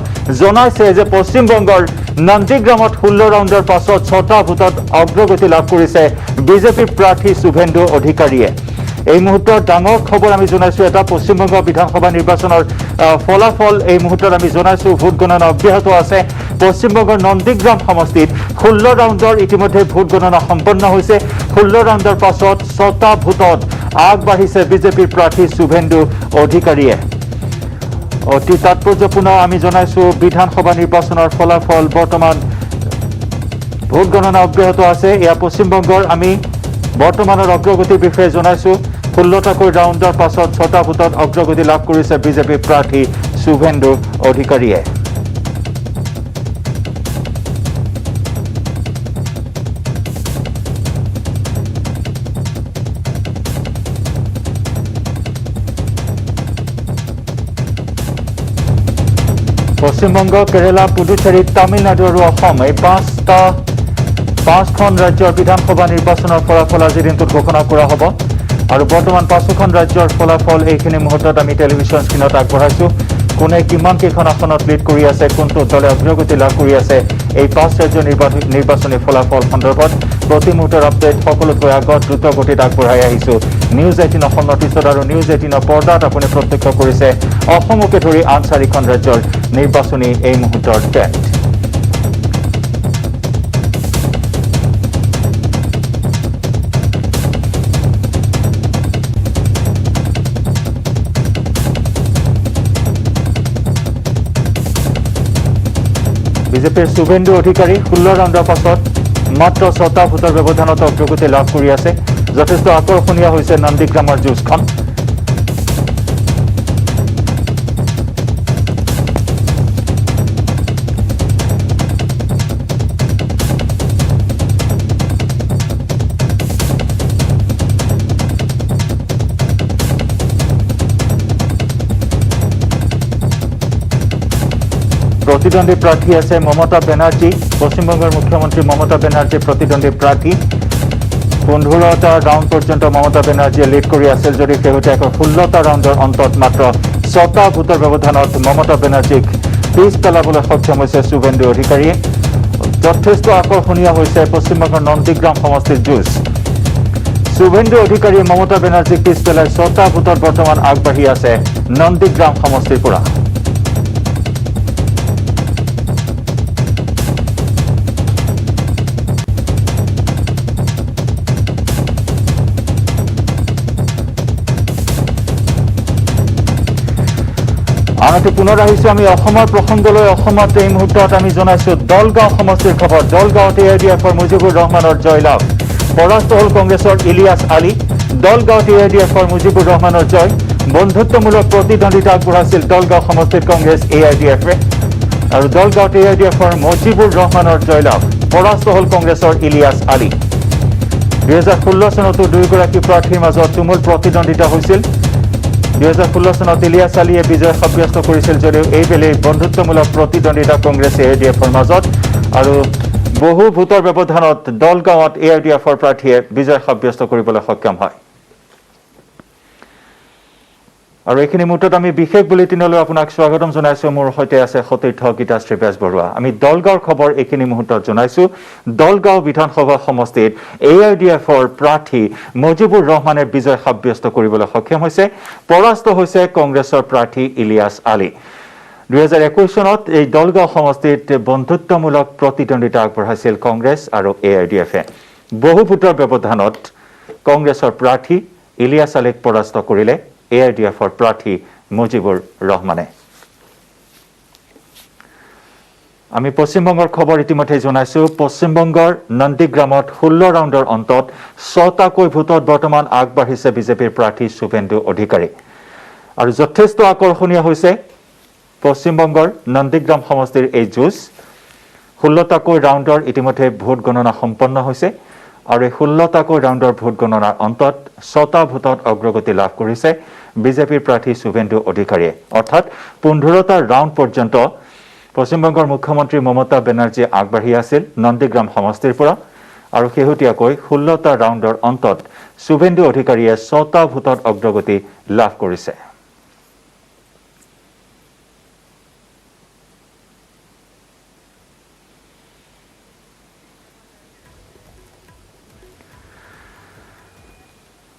জনাইছে যে পশ্চিমবংগৰ নন্দীগ্ৰামত 16 ৰাউণ্ডৰ পাছত 6টা ভোটত অগ্ৰগতি লাভ কৰিছে বিজেপিৰ প্ৰাৰ্থী শুভেন্দু অধিকাৰীয়ে এই মুহূৰ্তৰ ডাঙৰ খবৰ আমি জনাইছোঁ এটা পশ্চিমবংগ বিধানসভা নিৰ্বাচনৰ ফলাফল এই মুহূৰ্তত আমি জনাইছোঁ ভোট গণনা অব্যাহত আছে পশ্চিমবংগৰ নন্দীগ্ৰাম সমষ্টিত 16 ৰাউণ্ডৰ ইতিমধ্যে ভোট গণনা সম্পন্ন হৈছে 16 ৰাউণ্ডৰ পাছত 6টা ভোটত আগবাঢ়িছে বিজেপিৰ প্ৰাৰ্থী শুভেন্দু অধিকাৰীয়ে অতি তাৎপৰ্যপূৰ্ণ আমি জনাইছোঁ বিধানসভা নিৰ্বাচনৰ ফলাফল বৰ্তমান ভোট গণনা অব্যাহত আছে এয়া পশ্চিমবংগৰ আমি বৰ্তমানৰ অগ্ৰগতিৰ বিষয়ে জনাইছোঁ 16টাকৈ ৰাউণ্ডৰ পাছত 6টা ভোটত অগ্ৰগতি লাভ কৰিছে বিজেপি প্ৰাৰ্থী শুভেন্দু অধিকাৰীয়ে পশ্চিমবংগ কেৰালা পুডুচেৰী তামিলনাডু আৰু অসম এই পাঁচখন ৰাজ্যৰ বিধানসভা নিৰ্বাচনৰ ফলাফল আজিৰ দিনটোত ঘোষণা কৰা হ'ব আৰু বৰ্তমান 5খন ৰাজ্যৰ ফলাফল এইখিনি মুহূৰ্তত আমি টেলিভিছন স্ক্ৰীণত আগবঢ়াইছোঁ কোনে কিমান কেইখন আসনত লিড কৰি আছে কোনটো দলে অগ্ৰগতি লাভ কৰি আছে এই 5 ৰাজ্যৰ নিৰ্বাচনী ফলাফল সন্দৰ্ভত প্ৰতি মুহূৰ্তৰ আপডেট সকলোতকৈ আগত দ্ৰুত গতিত আগবঢ়াই আহিছোঁ নিউজ 18 অসম নৰ্থ ইষ্টত আৰু নিউজ 18 পৰ্দাত আপুনি প্ৰত্যক্ষ কৰিছে অসমকে ধৰি আন 4খন ৰাজ্যৰ নিৰ্বাচনী এই মুহূৰ্তৰ ট্ৰেণ্ড বিজেপিৰ শুভেন্দু অধিকাৰী 16 ৰাউণ্ডৰ পাছত মাত্ৰ 6টা ভোটৰ ব্যৱধানত অগ্ৰগতি লাভ কৰি আছে যথেষ্ট আকৰ্ষণীয় হৈছে নন্দীগ্ৰামৰ যুঁজখন प्रतिद्वंदी प्रार्थी আছে মমতা বেনাৰ্জী পশ্চিমবঙ্গেৰ মুখ্যমন্ত্ৰী মমতা বেনাৰ্জী प्रतिद्वंदी प्रार्थी 15টা ৰাউন্ড পৰ্যন্ত মমতা বেনাৰ্জীয়ে লিড কৰি আছিল যদি শেহতীয়াকৈ 16টা ৰাউণ্ডৰ অন্তত মাত্ৰ 6টা ভোটৰ ব্যৱধানত মমতা বেনাৰ্জীক পিছ পেলাবলৈ সক্ষম হৈছে শুভেন্দু অধিকাৰীয়ে যথেষ্ট আকৰ্ষণীয় হৈছে পশ্চিমবংগৰ নন্দীগ্ৰাম সমষ্টিৰ যুঁজ শুভেন্দু অধিকাৰীয়ে মমতা বেনাৰ্জীক পিছ পেলাই 6টা ভোটত বৰ্তমান আগবাঢ়ি আছে নন্দীগ্ৰাম সমষ্টিৰ পৰা আনহাতে পুনৰ আহিছোঁ আমি অসমৰ প্ৰসংগলৈ অসমত এই মুহূৰ্তত আমি জনাইছোঁ দলগাঁও সমষ্টিৰ খবৰ দলগাঁৱত AIDFৰ মুজিবুৰ ৰহমানৰ জয়লাভ পৰাস্ত হ'ল কংগ্ৰেছৰ ইলিয়াছ আলী দলগাঁৱত AIDFৰ মুজিবুৰ ৰহমানৰ জয় বন্ধুত্বমূলক প্ৰতিদ্বন্দ্বিতা আগবঢ়াইছিল দলগাঁও সমষ্টিত কংগ্ৰেছ AIDFে আৰু দলগাঁৱত AIDFৰ মুজিবুৰ ৰহমানৰ জয়লাভ পৰাস্ত হ'ল কংগ্ৰেছৰ ইলিয়াছ আলী 2016 চনতো দুয়োগৰাকী প্ৰাৰ্থীৰ মাজত তুমুল প্ৰতিদ্বন্দ্বিতা হৈছিল 2016 চনত ইলিয়াছ আলীয়ে বিজয় সাব্যস্ত কৰিছিল যদিও এইবেলে বন্ধুত্বমূলক প্ৰতিদ্বন্দ্বিতা কংগ্ৰেছ AIDFৰ মাজত আৰু বহু ভোটৰ ব্যৱধানত দলগাঁৱত AIDFৰ প্ৰাৰ্থীয়ে বিজয় সাব্যস্ত কৰিবলৈ সক্ষম হয় আৰু এইখিনি মুহূৰ্তত আমি বিশেষ বুলেটিনলৈ আপোনাক স্বাগতম জনাইছোঁ মোৰ সৈতে আছে সতীৰ্থ গীতাশ্ৰী বেজবৰুৱা আমি দলগাঁৱৰ খবৰ এইখিনি মুহূৰ্তত জনাইছোঁ দলগাঁও বিধানসভা সমষ্টিত AIDFৰ প্ৰাৰ্থী মুজিবুৰ ৰহমানে বিজয় সাব্যস্ত কৰিবলৈ সক্ষম হৈছে পৰাস্ত হৈছে কংগ্ৰেছৰ প্ৰাৰ্থী ইলিয়াছ আলী 2021 চনত এই দলগাঁও সমষ্টিত বন্ধুত্বমূলক প্ৰতিদ্বন্দ্বিতা আগবঢ়াইছিল কংগ্ৰেছ আৰু AIDFে বহু ভোটৰ ব্যৱধানত কংগ্ৰেছৰ প্ৰাৰ্থী ইলিয়াছ আলীক পৰাস্ত কৰিলে AIDFৰ প্ৰাৰ্থী মুজিবুৰ ৰহমানে আমি পশ্চিমবংগৰ খবৰ ইতিমধ্যে জনাইছোঁ পশ্চিমবংগৰ নন্দীগ্ৰামত 16 ৰাউণ্ডৰ অন্তত 6টাকৈ ভোটত বৰ্তমান আগবাঢ়িছে বিজেপিৰ প্ৰাৰ্থী শুভেন্দু অধিকাৰী আৰু যথেষ্ট আকৰ্ষণীয় হৈছে পশ্চিমবংগৰ নন্দীগ্ৰাম সমষ্টিৰ এই যুঁজ 16টাকৈ ৰাউণ্ডৰ ইতিমধ্যে ভোট গণনা সম্পন্ন হৈছে আৰু এই 16টাকৈ ৰাউণ্ডৰ ভোট গণনাৰ অন্তত 6টা ভোটত অগ্ৰগতি লাভ কৰিছে বিজেপিৰ প্ৰাৰ্থী শুভেন্দু অধিকাৰীয়ে অৰ্থাৎ 15টা ৰাউণ্ড পৰ্যন্ত পশ্চিমবংগৰ মুখ্যমন্ত্ৰী মমতা বেনাৰ্জী আগবাঢ়ি আছিল নন্দীগ্ৰাম সমষ্টিৰ পৰা আৰু শেহতীয়াকৈ 16টা ৰাউণ্ডৰ অন্তত শুভেন্দু অধিকাৰীয়ে 6টা ভোটত অগ্ৰগতি লাভ কৰিছে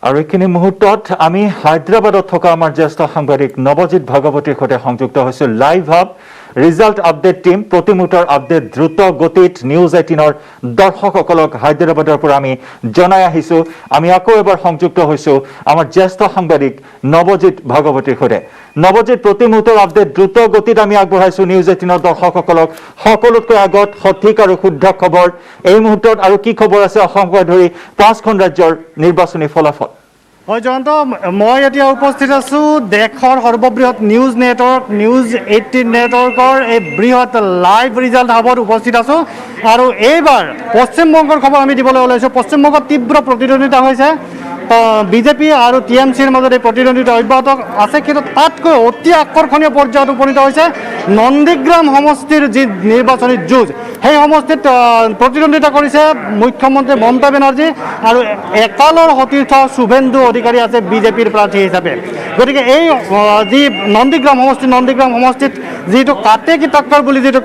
আৰু এইখিনি মুহূৰ্তত আমি হায়দৰাবাদত থকা আমাৰ জ্যেষ্ঠ সাংবাদিক নৱজিৎ ভাগৱতীৰ সৈতে সংযুক্ত হৈছোঁ live hub result update team প্ৰতিমুহূৰ্তৰ আপডেট দ্ৰুত গতিত নিউজ 18ৰ দৰ্শকসকলক হায়দৰাবাদৰ পৰা আমি জনাই আহিছোঁ আমি আকৌ এবাৰ সংযুক্ত হৈছোঁ আমাৰ জ্যেষ্ঠ সাংবাদিক নৱজিৎ ভাগৱতীৰ সৈতে নৱজিৎ প্ৰতিমুহূৰ্তৰ আপডেট দ্ৰুত গতিত আমি আগবঢ়াইছোঁ নিউজ 18ৰ দৰ্শকসকলক সকলোতকৈ আগত সঠিক আৰু শুদ্ধ খবৰ এই মুহূৰ্তত আৰু কি খবৰ আছে অসমকে ধৰি 5খন ৰাজ্যৰ নিৰ্বাচনী ফলাফল হয় জয়ন্ত মই এতিয়া উপস্থিত আছোঁ দেশৰ সৰ্ববৃহৎ নিউজ নেটৱৰ্ক নিউজ 18 নেটৱৰ্কৰ এই বৃহৎ লাইভ ৰিজাল্ট হাবত উপস্থিত আছোঁ আৰু এইবাৰ পশ্চিমবংগৰ খবৰ আমি দিবলৈ ওলাইছোঁ পশ্চিমবংগত তীব্ৰ প্ৰতিদ্বন্দ্বিতা হৈছে বিজেপি আৰু TMCৰ মাজত এই প্ৰতিদ্বন্দ্বিতা অব্যাহত আছে কিন্তু তাতকৈ অতি আকৰ্ষণীয় পৰ্যায়ত উপনীত হৈছে নন্দীগ্ৰাম সমষ্টিৰ যি নিৰ্বাচনী যুঁজ সেই সমষ্টিত প্ৰতিদ্বন্দ্বিতা কৰিছে মুখ্যমন্ত্ৰী মমতা বেনাৰ্জী আৰু একালৰ সতীৰ্থ শুভেন্দু অধিকাৰী আছে বিজেপিৰ প্ৰাৰ্থী হিচাপে গতিকে এই যি নন্দীগ্ৰাম সমষ্টিত যিটো কাটে কি টক্কৰ বুলি যিটো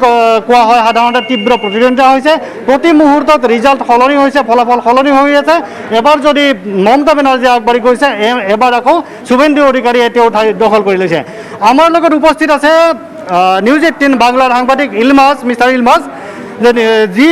কোৱা হয় সাধাৰণতে তীব্ৰ প্ৰতিদ্বন্দ্বিতা হৈছে প্ৰতি মুহূৰ্তত ৰিজাল্ট সলনি হৈছে ফলাফল সলনি হৈ আছে এবাৰ যদি মমতা বেনাৰ্জী আগবাঢ়ি গৈছে এবাৰ আকৌ শুভেন্দু অধিকাৰীয়ে তেওঁ ঠাই দখল কৰি লৈছে আমাৰ লগত উপস্থিত আছে নিউজ 18 बांग्लार सांबादिक इल्मास मिस्टर इल्मास जी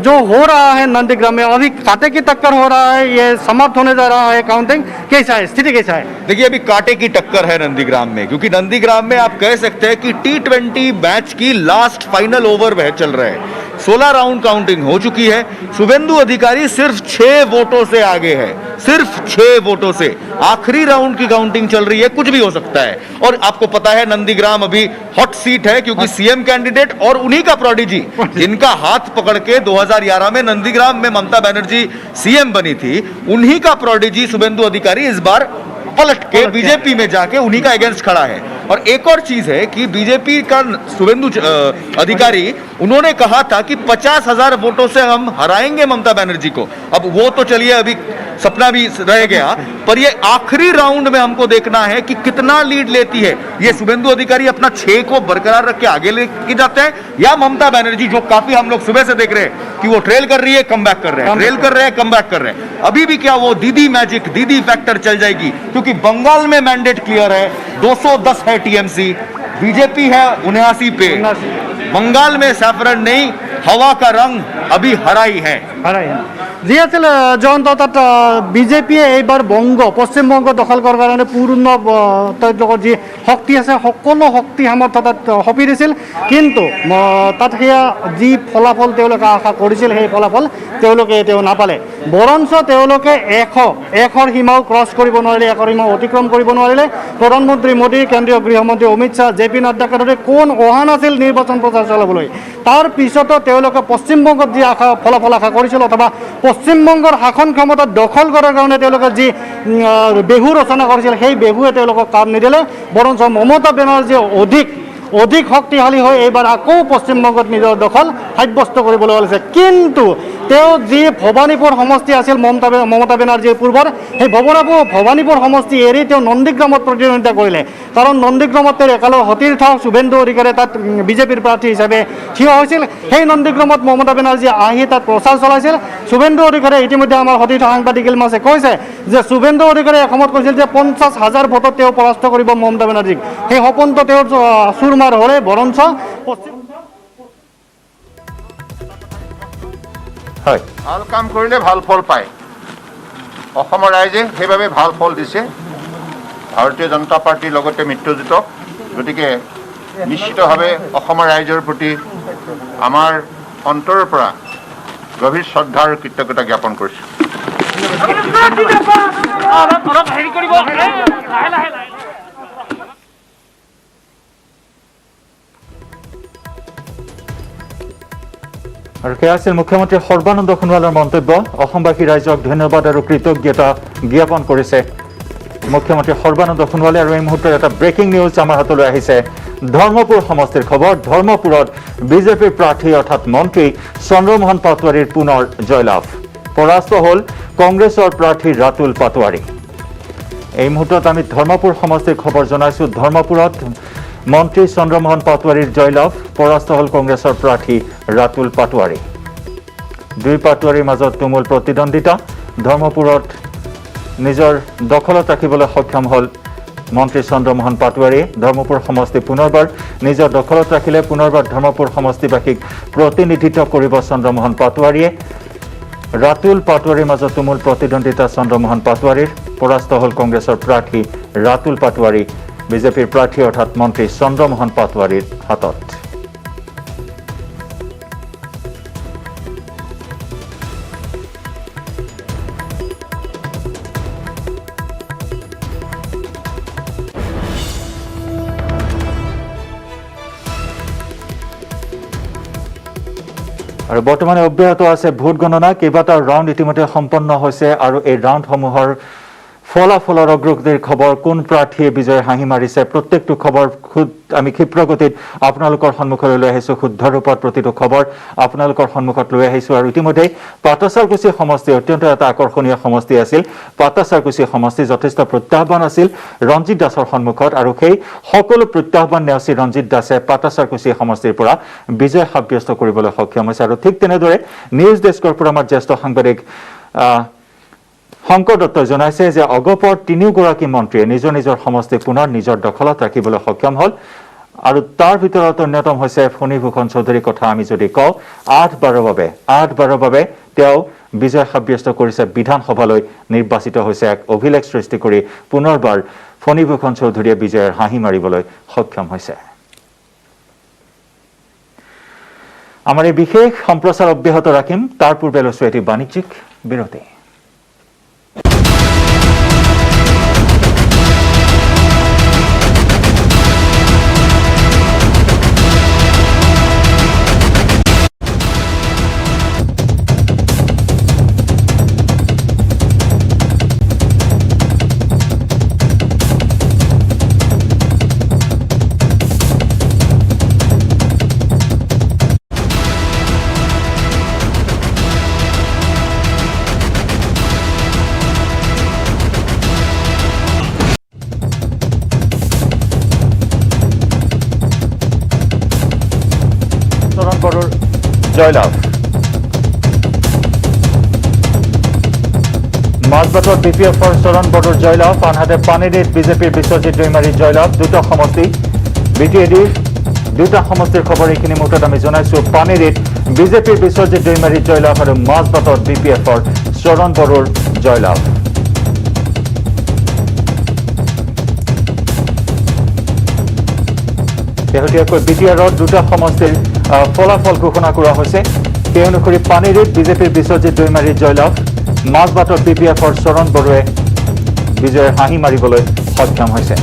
जो हो रहा है नंदीग्राम में अभी कांटे की टक्कर हो रहा है ये समाप्त होने जा रहा है काउंटिंग कैसा है स्थिति कैसा है देखिए अभी कांटे की टक्कर है नंदीग्राम में क्योंकि नंदीग्राम में आप कह सकते हैं कि T20 मैच की लास्ट फाइनल ओवर वह चल रहे हैं 16 राउंड काउंटिंग हो चुकी है शुभेंदु अधिकारी सिर्फ 6 वोटों से आगे है सिर्फ 6 वोटों से आखिरी राउंड की काउंटिंग चल रही है कुछ भी हो सकता है और आपको पता है नंदीग्राम अभी हॉट सीट है क्योंकि सीएम कैंडिडेट और उन्हीं का प्रोडिजी जिनका हाथ पकड़ के 2011 में नंदीग्राम में ममता बनर्जी सीएम बनी थी उन्हीं का प्रोडिजी शुभेंदु अधिकारी इस बार पलट के बीजेपी में जाके उन्हीं का अगेंस्ट खड़ा है। और एक और चीज है कि बीजेपी का शुभेंदु अधिकारी उन्होंने कहा था कि 50,000 वोटों से हम हराएंगे ममता बनर्जी को। अब वो तो चलिए अभी सपना भी रह गया, पर ये आखिरी राउंड में हमको देखना है कि कितना लीड लेती है। ये शुभेंदु अधिकारी अपना 6 को बरकरार रख के आगे लेके जाते हैं, या ममता बनर्जी जो काफी हम लोग सुबह से देख रहे हैं कि वो ट्रेल कर रही है, कम बैक कर रहे हैं, ट्रेल कर रहे हैं, कम बैक कर रहे हैं। अभी भी क्या वो दीदी मैजिक, दीदी फैक्टर चल जाएगी? क्योंकि बंगाल में मैंडेट क्लियर है, 210 है टीएमसी, बीजेपी है 79 पे। बंगाल में सैफरन नहीं, हवा का रंग अभी हरा ही है। যি আছিল জয়ন্ত, তাত বিজেপিয়ে এইবাৰ পশ্চিমবংগ দখল কৰাৰ কাৰণে পূৰ্ণ তেওঁলোকৰ যি শক্তি আছে সকলো শক্তি সামৰ্থ্য তাত সঁপি দিছিল। কিন্তু তাত সেয়া যি ফলাফল তেওঁলোকে আশা কৰিছিল সেই ফলাফল তেওঁলোকে তেওঁ নাপালে। বৰঞ্চ তেওঁলোকে 100ৰ সীমাও ক্ৰছ কৰিব নোৱাৰিলে, 100ৰ সীমা অতিক্ৰম কৰিব নোৱাৰিলে। প্ৰধানমন্ত্ৰী মোদী, কেন্দ্ৰীয় গৃহমন্ত্ৰী অমিত শ্বাহ, জে পি নাড্ডাকে ধৰি কোন অহা নাছিল নিৰ্বাচন প্ৰচাৰ চলাবলৈ। তাৰ পিছতো তেওঁলোকে পশ্চিমবংগত যি ফলাফল আশা কৰিছিল, অথবা পশ্চিমবংগৰ শাসন ক্ষমতা দখল কৰাৰ কাৰণে তেওঁলোকে যি বেহু ৰচনা কৰিছিল, সেই বেহুৱে তেওঁলোকক কাম নিদিলে। বৰঞ্চ মমতা বেনাৰ্জীয়ে অধিক শক্তিশালী হৈ এইবাৰ আকৌ পশ্চিমবংগত নিজৰ দখল সাব্যস্ত কৰিবলৈ ওলাইছে। কিন্তু তেওঁ যি ভবানীপুৰ সমষ্টি আছিল মমতা বেনাৰ্জীৰ পূৰ্বৰ, সেই ভবানীপুৰ সমষ্টি এৰি তেওঁ নন্দীগ্ৰামত প্ৰতিদ্বন্দ্বিতা কৰিলে। কাৰণ নন্দীগ্ৰামত তেওঁৰ একালৰ সতীৰ্থ শুভেন্দু অধিকাৰীয়ে তাত বিজেপিৰ প্ৰাৰ্থী হিচাপে থিয় হৈছিল। সেই নন্দীগ্ৰামত মমতা বেনাৰ্জীয়ে আহি তাত প্ৰচাৰ চলাইছিল। শুভেন্দু অধিকাৰীয়ে ইতিমধ্যে আমাৰ সতীৰ্থ সাংবাদিক ইলমাছে কৈছে যে শুভেন্দু অধিকাৰীয়ে এসময়ত কৈছিল যে 50,000 ভোটত তেওঁ পৰাস্ত কৰিব মমতা বেনাৰ্জীক। সেই সপোনটো তেওঁৰ চুৰমাৰ হ'লে। বৰঞ্চ হয়, ভাল কাম কৰিলে ভাল ফল পায়। অসমৰ ৰাইজে সেইবাবে ভাল ফল দিছে ভাৰতীয় জনতা পাৰ্টীৰ লগতে মিত্ৰজোঁটক। গতিকে নিশ্চিতভাৱে অসমৰ ৰাইজৰ প্ৰতি আমাৰ অন্তৰৰ পৰা গভীৰ শ্ৰদ্ধা আৰু কৃতজ্ঞতা জ্ঞাপন কৰিছোঁ। আৰু সেয়া আছিল মুখ্যমন্ত্ৰী সৰ্বানন্দ সোণোৱালৰ মন্তব্য। অসমবাসী ৰাইজক ধন্যবাদ আৰু কৃতজ্ঞতা জ্ঞাপন কৰিছে মুখ্যমন্ত্ৰী সৰ্বানন্দ সোণোৱালে। আৰু এই মুহূৰ্তত এটা ব্ৰেকিং নিউজ আমাৰ হাতলৈ আহিছে। ধৰ্মপুৰ সমষ্টিৰ খবৰ। ধৰ্মপুৰত বিজেপিৰ প্ৰাৰ্থী অৰ্থাৎ মন্ত্ৰী চন্দ্ৰমোহন পাটোৱাৰীৰ পুনৰ জয়লাভ। পৰাস্ত হ'ল কংগ্ৰেছৰ প্ৰাৰ্থী ৰাতুল পাটোৱাৰী। এই মুহূৰ্তত আমি ধৰ্মপুৰ সমষ্টিৰ খবৰ জনাইছোঁ। ধৰ্মপুৰত মন্ত্ৰী চন্দ্ৰমোহন পাটোৱাৰীৰ জয়লাভ। পৰাস্ত হ'ল কংগ্ৰেছৰ প্ৰাৰ্থী ৰাতুল পাটোৱাৰী। দুই পাটোৱাৰীৰ মাজত তুমুল প্ৰতিদ্বন্দ্বিতা। ধৰ্মপুৰত নিজৰ দখলত ৰাখিবলৈ সক্ষম হ'ল মন্ত্ৰী চন্দ্ৰমোহন পাটোৱাৰী। ধৰ্মপুৰ সমষ্টি পুনৰবাৰ নিজৰ দখলত ৰাখিলে। পুনৰবাৰ ধৰ্মপুৰ সমষ্টিবাসীক প্ৰতিনিধিত্ব কৰিব চন্দ্ৰমোহন পাটোৱাৰীয়ে। ৰাতুল পাটোৱাৰীৰ মাজত তুমুল প্ৰতিদ্বন্দ্বিতা চন্দ্ৰমোহন পাটোৱাৰীৰ। পৰাস্ত হ'ল কংগ্ৰেছৰ প্ৰাৰ্থী ৰাতুল পাটোৱাৰী বিজেপিৰ প্ৰাৰ্থী অৰ্থাৎ মন্ত্ৰী চন্দ্ৰমোহন পাটোৱাৰীৰ হাতত। আৰু বৰ্তমানে অব্যাহত আছে ভোট গণনা। কেইবাটাও ৰাউণ্ড ইতিমধ্যে সম্পন্ন হৈছে আৰু এই ৰাউণ্ডসমূহৰ ফলাফলৰ অগ্ৰগতিৰ খবৰ, কোন প্ৰাৰ্থীয়ে বিজয় হাঁহি মাৰিছে, প্ৰত্যেকটো খবৰ আমি ক্ষিপ্ৰগতিত আপোনালোকৰ সন্মুখলৈ লৈ আহিছোঁ। শুদ্ধ ৰূপত প্ৰতিটো খবৰ আপোনালোকৰ সন্মুখত লৈ আহিছোঁ। আৰু ইতিমধ্যে পাটাচাৰকুছি সমষ্টি অত্যন্ত এটা আকৰ্ষণীয় সমষ্টি আছিল। পাটাচাৰকুছি সমষ্টি যথেষ্ট প্ৰত্যাহ্বান আছিল ৰঞ্জিত দাসৰ সন্মুখত, আৰু সেই সকলো প্ৰত্যাহ্বান নেওচি ৰঞ্জিত দাসে পাটাচাৰকুছি সমষ্টিৰ পৰা বিজয় সাব্যস্ত কৰিবলৈ সক্ষম হৈছে। আৰু ঠিক তেনেদৰে নিউজ ডেস্কৰ পৰা আমাৰ জ্যেষ্ঠ সাংবাদিক শংকৰ দত্তই জনাইছে যে অগপৰ তিনিওগৰাকী মন্ত্ৰীয়ে নিজৰ নিজৰ সমষ্টি পুনৰ নিজৰ দখলত ৰাখিবলৈ সক্ষম হ'ল। আৰু তাৰ ভিতৰত অন্যতম হৈছে ফণীভূষণ চৌধুৰীৰ কথা আমি যদি কওঁ, 8বাৰৰ বাবে তেওঁ বিজয় সাব্যস্ত কৰিছে। বিধানসভালৈ নিৰ্বাচিত হৈছে। এক অভিলেখ সৃষ্টি কৰি পুনৰবাৰ ফণীভূষণ চৌধুৰীয়ে বিজয়ৰ হাঁহি মাৰিবলৈ সক্ষম হৈছে। আমাৰ এই বিশেষ সম্প্ৰচাৰ অব্যাহত ৰাখিম। তাৰ পূৰ্বে লৈছোঁ এটি বাণিজ্যিক বিৰতি। জয়লাভ মাজবাটত BPFৰ চৰণ বড়োৰ জয়লাভ আনহাতে পানেৰীত বিজেপিৰ বিশ্বজিৎ দৈমাৰীৰ জয়লাভ দুটা সমষ্টি BTADৰ দুটা সমষ্টিৰ খবৰ এইখিনি মুহূৰ্তত আমি জনাইছোঁ পানেৰীত বিজেপিৰ বিশ্বজিৎ দৈমাৰীৰ জয়লাভ আৰু মাজবাটত BPFৰ চৰণ বড়োৰ জয়লাভ শেহতীয়াকৈ BTRৰ দুটা সমষ্টিৰ ফলাফল ঘোষণা কৰা হৈছে সেই অনুসৰি পানেৰীত বিজেপিৰ বিশ্বজিৎ দৈমাৰীৰ জয়লাভ মাজবাটত BPFৰ চৰণ বড়োৱে বিজয়ৰ হাঁহি মাৰিবলৈ সক্ষম হৈছে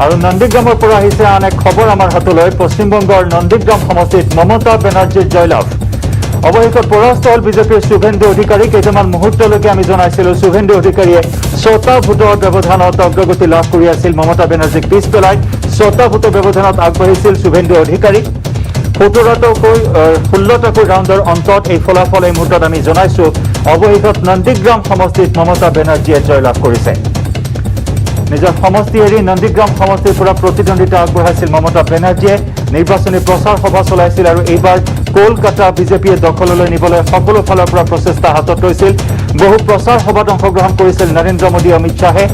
আৰু নন্দীগ্ৰামৰ পৰা আহিছে আন এক খবৰ আমাৰ হাতলৈ পশ্চিমবংগৰ নন্দীগ্ৰাম সমষ্টিত মমতা বেনাৰ্জীৰ জয়লাভ অৱশেষত পৰাস্ত হ'ল বিজেপিৰ শুভেন্দু অধিকাৰী কেইটামান মুহূৰ্তলৈকে আমি জনাইছিলোঁ শুভেন্দু অধিকাৰীয়ে 6টা ভোটৰ ব্যৱধানত অগ্ৰগতি লাভ কৰি আছিল মমতা বেনাৰ্জীক পিছ পেলাই 6টা ভোটৰ ব্যৱধানত আগবাঢ়িছিল শুভেন্দু অধিকাৰী 16টাকৈ ৰাউণ্ডৰ অন্তত এই ফলাফল এই মুহূৰ্তত আমি জনাইছোঁ অৱশেষত নন্দীগ্ৰাম সমষ্টিত মমতা বেনাৰ্জীয়ে জয়লাভ কৰিছে নিজৰ সমষ্টি এৰি নন্দীগ্ৰাম সমষ্টিৰ পৰা প্ৰতিদ্বন্দ্বিতা আগবঢ়াইছিল মমতা বেনাৰ্জীয়ে নিৰ্বাচনী প্ৰচাৰ সভা চলাইছিল আৰু এইবাৰ কলকাতা বিজেপিয়ে দখললৈ নিবলৈ সকলো ফালৰ পৰা প্ৰচেষ্টা হাতত লৈছিল বহু প্ৰচাৰ সভাত অংশগ্ৰহণ কৰিছিল নৰেন্দ্ৰ মোদী অমিত শ্বাহে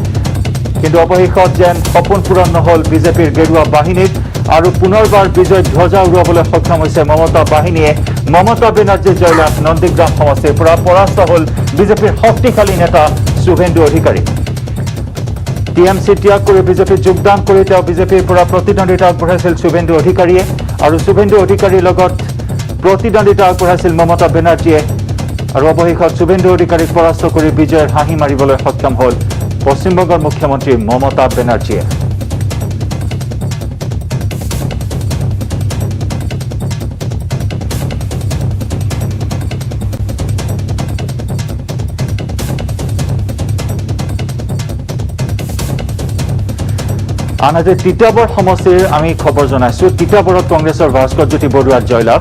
কিন্তু অৱশেষত যেন সপোন পূৰণ নহ'ল বিজেপিৰ গেৰুৱা বাহিনীত আৰু পুনৰবাৰ বিজয় ধ্বজা উৰুৱাবলৈ সক্ষম হৈছে মমতা বাহিনীয়ে মমতা বেনাৰ্জীৰ জয়লাভ নন্দীগ্ৰাম সমষ্টিৰ পৰা পৰাস্ত হ'ল বিজেপিৰ শক্তিশালী নেতা শুভেন্দু অধিকাৰী TMC ত্যাগ কৰি বিজেপিত যোগদান কৰি তেওঁ বিজেপিৰ পৰা প্ৰতিদ্বন্দ্বিতা আগবঢ়াইছিল শুভেন্দু অধিকাৰীয়ে আৰু শুভেন্দু অধিকাৰীৰ লগত প্ৰতিদ্বন্দ্বিতা আগবঢ়াইছিল মমতা বেনাৰ্জীয়ে আৰু অৱশেষত শুভেন্দু অধিকাৰীক পৰাস্ত কৰি বিজয়ৰ হাঁহি মাৰিবলৈ সক্ষম হ'ল পশ্চিমবংগৰ মুখ্যমন্ত্ৰী মমতা বেনাৰ্জীয়ে আনহাতে তিতাবৰ সমষ্টিৰ আমি খবৰ জনাইছোঁ তিতাবৰত কংগ্ৰেছৰ ভাস্কৰ জ্যোতি বৰুৱাৰ জয়লাভ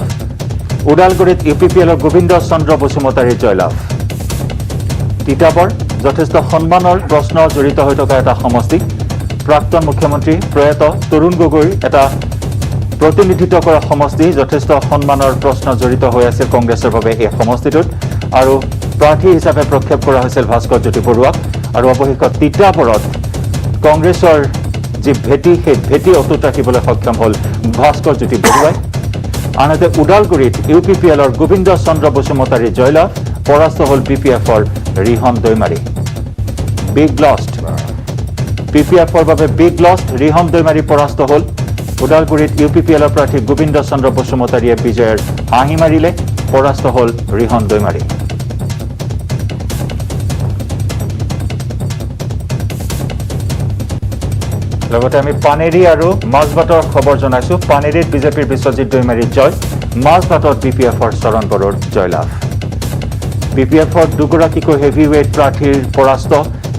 ওদালগুৰিত UPPLৰ গোবিন্দ চন্দ্ৰ বসুমতাৰীৰ জয়লাভ তিতাবৰ যথেষ্ট সন্মানৰ প্ৰশ্ন জড়িত হৈ থকা এটা সমষ্টি প্ৰাক্তন মুখ্যমন্ত্ৰী প্ৰয়াত তৰুণ গগৈৰ এটা প্ৰতিনিধিত্ব কৰা সমষ্টি যথেষ্ট সন্মানৰ প্ৰশ্ন জড়িত হৈ আছে কংগ্ৰেছৰ বাবে এই সমষ্টিটোত আৰু প্ৰাৰ্থী হিচাপে প্ৰক্ষেপ কৰা হৈছিল ভাস্কৰ জ্যোতি বৰুৱাক আৰু অৱশেষত তিতাবৰত কংগ্ৰেছৰ যি ভেটি সেই ভেটি অটুট ৰাখিবলৈ সক্ষম হ'ল ভাস্কৰ জ্যোতি বৰুৱাই আনহাতে ওদালগুৰিত UPPLৰ গোবিন্দ চন্দ্ৰ বসুমতাৰীৰ জয়লাভ পৰাস্ত হ'ল BPFৰ ৰিহন দৈমাৰী বিগ লষ্ট BPFৰ বাবে বিগ লষ্ট ৰিহন দৈমাৰী পৰাস্ত হ'ল ওদালগুৰিত UPPLৰ প্ৰাৰ্থী গোবিন্দ চন্দ্ৰ বসুমতাৰীয়ে বিজয়ৰ হাঁহি মাৰিলে পৰাস্ত হ'ল ৰিহন দৈমাৰী লগতে আমি পানেৰী আৰু মাজবাটৰ খবৰ জনাইছোঁ পানেৰীত বিজেপিৰ বিশ্বজিৎ দৈমাৰীৰ জয় মাজবাটত BPFৰ চৰণ বড়োৰ জয়লাভ BPFৰ দুগৰাকীকৈ হেভিৱেইট প্ৰাৰ্থীৰ পৰাস্ত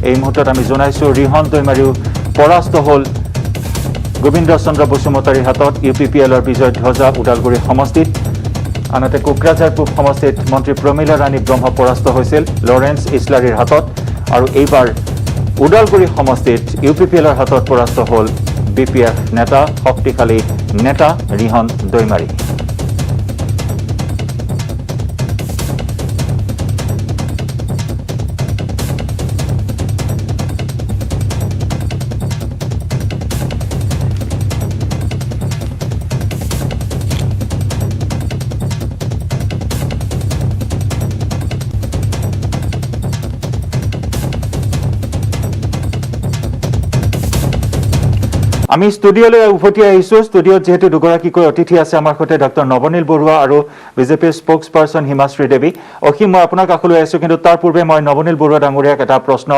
এই মুহূৰ্তত আমি জনাইছোঁ ৰিহন দৈমাৰীও পৰাস্ত হ'ল গোবিন্দ চন্দ্ৰ বসুমতাৰীৰ হাতত UPPLৰ বিজয় ধ্বজা ওদালগুৰি সমষ্টিত আনহাতে কোকৰাঝাৰ পূব সমষ্টিত মন্ত্ৰী প্ৰমীলা ৰাণী ব্ৰহ্ম পৰাস্ত হৈছিল লৰেন্স ইছলাৰীৰ হাতত আৰু এইবাৰ ওদালগুৰি সমষ্টিত UPPLৰ হাতত পৰাস্ত হ'ল BPF নেতা শক্তিশালী নেতা ৰিহন দৈমাৰী আমি ষ্টুডিঅ'লৈ উভতি আহিছোঁ ষ্টুডিঅ'ত যেহেতু দুগৰাকীকৈ অতিথি আছে আমাৰ সৈতে ডক্টৰ নৱনীল বৰুৱা আৰু বিজেপিৰ স্পোক্স পাৰ্চন হিমাশ্ৰী দেৱী অসীম মই আপোনাৰ কাষলৈ আহিছোঁ কিন্তু তাৰ পূৰ্বে মই নৱনীল বৰুৱা ডাঙৰীয়াক এটা প্ৰশ্ন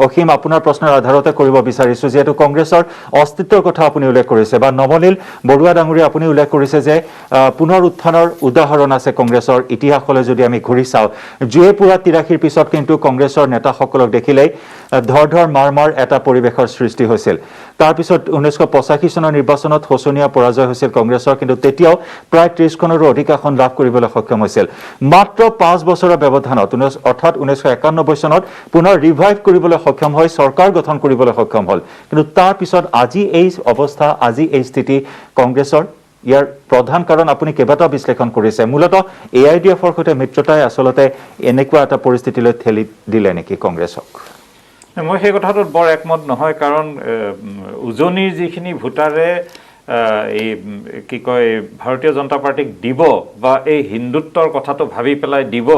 অসীম আপোনাৰ প্ৰশ্নৰ আধাৰতে কৰিব বিচাৰিছোঁ যিহেতু কংগ্ৰেছৰ অস্তিত্বৰ কথা আপুনি উল্লেখ কৰিছে বা নৱনীল বৰুৱা ডাঙৰীয়া আপুনি উল্লেখ কৰিছে যে পুনৰ উত্থানৰ উদাহৰণ আছে কংগ্ৰেছৰ ইতিহাসলৈ যদি আমি ঘূৰি চাওঁ জুয়ে পুৰা 83 পিছত কিন্তু কংগ্ৰেছৰ নেতাসকলক দেখিলেই ধৰ ধৰ মাৰ এটা পৰিৱেশৰ সৃষ্টি হৈছিল তাৰপিছত 1985 চনৰ নিৰ্বাচনত শোচনীয় পৰাজয় হৈছিল কংগ্ৰেছৰ কিন্তু তেতিয়াও প্ৰায় 30খনৰো অধিক আসন লাভ কৰিবলৈ সক্ষম হৈছিল মাত্ৰ 5 বছৰৰ ব্যৱধানত অৰ্থাৎ 1991 চনত পুনৰ ৰিভাইভ কৰিবলৈ সক্ষম হয় চৰকাৰ গঠন কৰিবলৈ সক্ষম হ'ল কিন্তু তাৰ পিছত আজি এই অৱস্থা আজি এই স্থিতি কংগ্ৰেছৰ ইয়াৰ প্ৰধান কাৰণ আপুনি কেইবাটাও বিশ্লেষণ কৰিছে মূলতঃ AIDFৰ সৈতে মিত্ৰতাই আচলতে এনেকুৱা এটা পৰিস্থিতিলৈ ঠেলি দিলে নেকি কংগ্ৰেছক মই সেই কথাটোত বৰ একমত নহয় কাৰণ উজনিৰ যিখিনি ভোটাৰে এই কি কয় ভাৰতীয় জনতা পাৰ্টিক দিব বা এই হিন্দুত্বৰ কথাটো ভাবি পেলাই দিব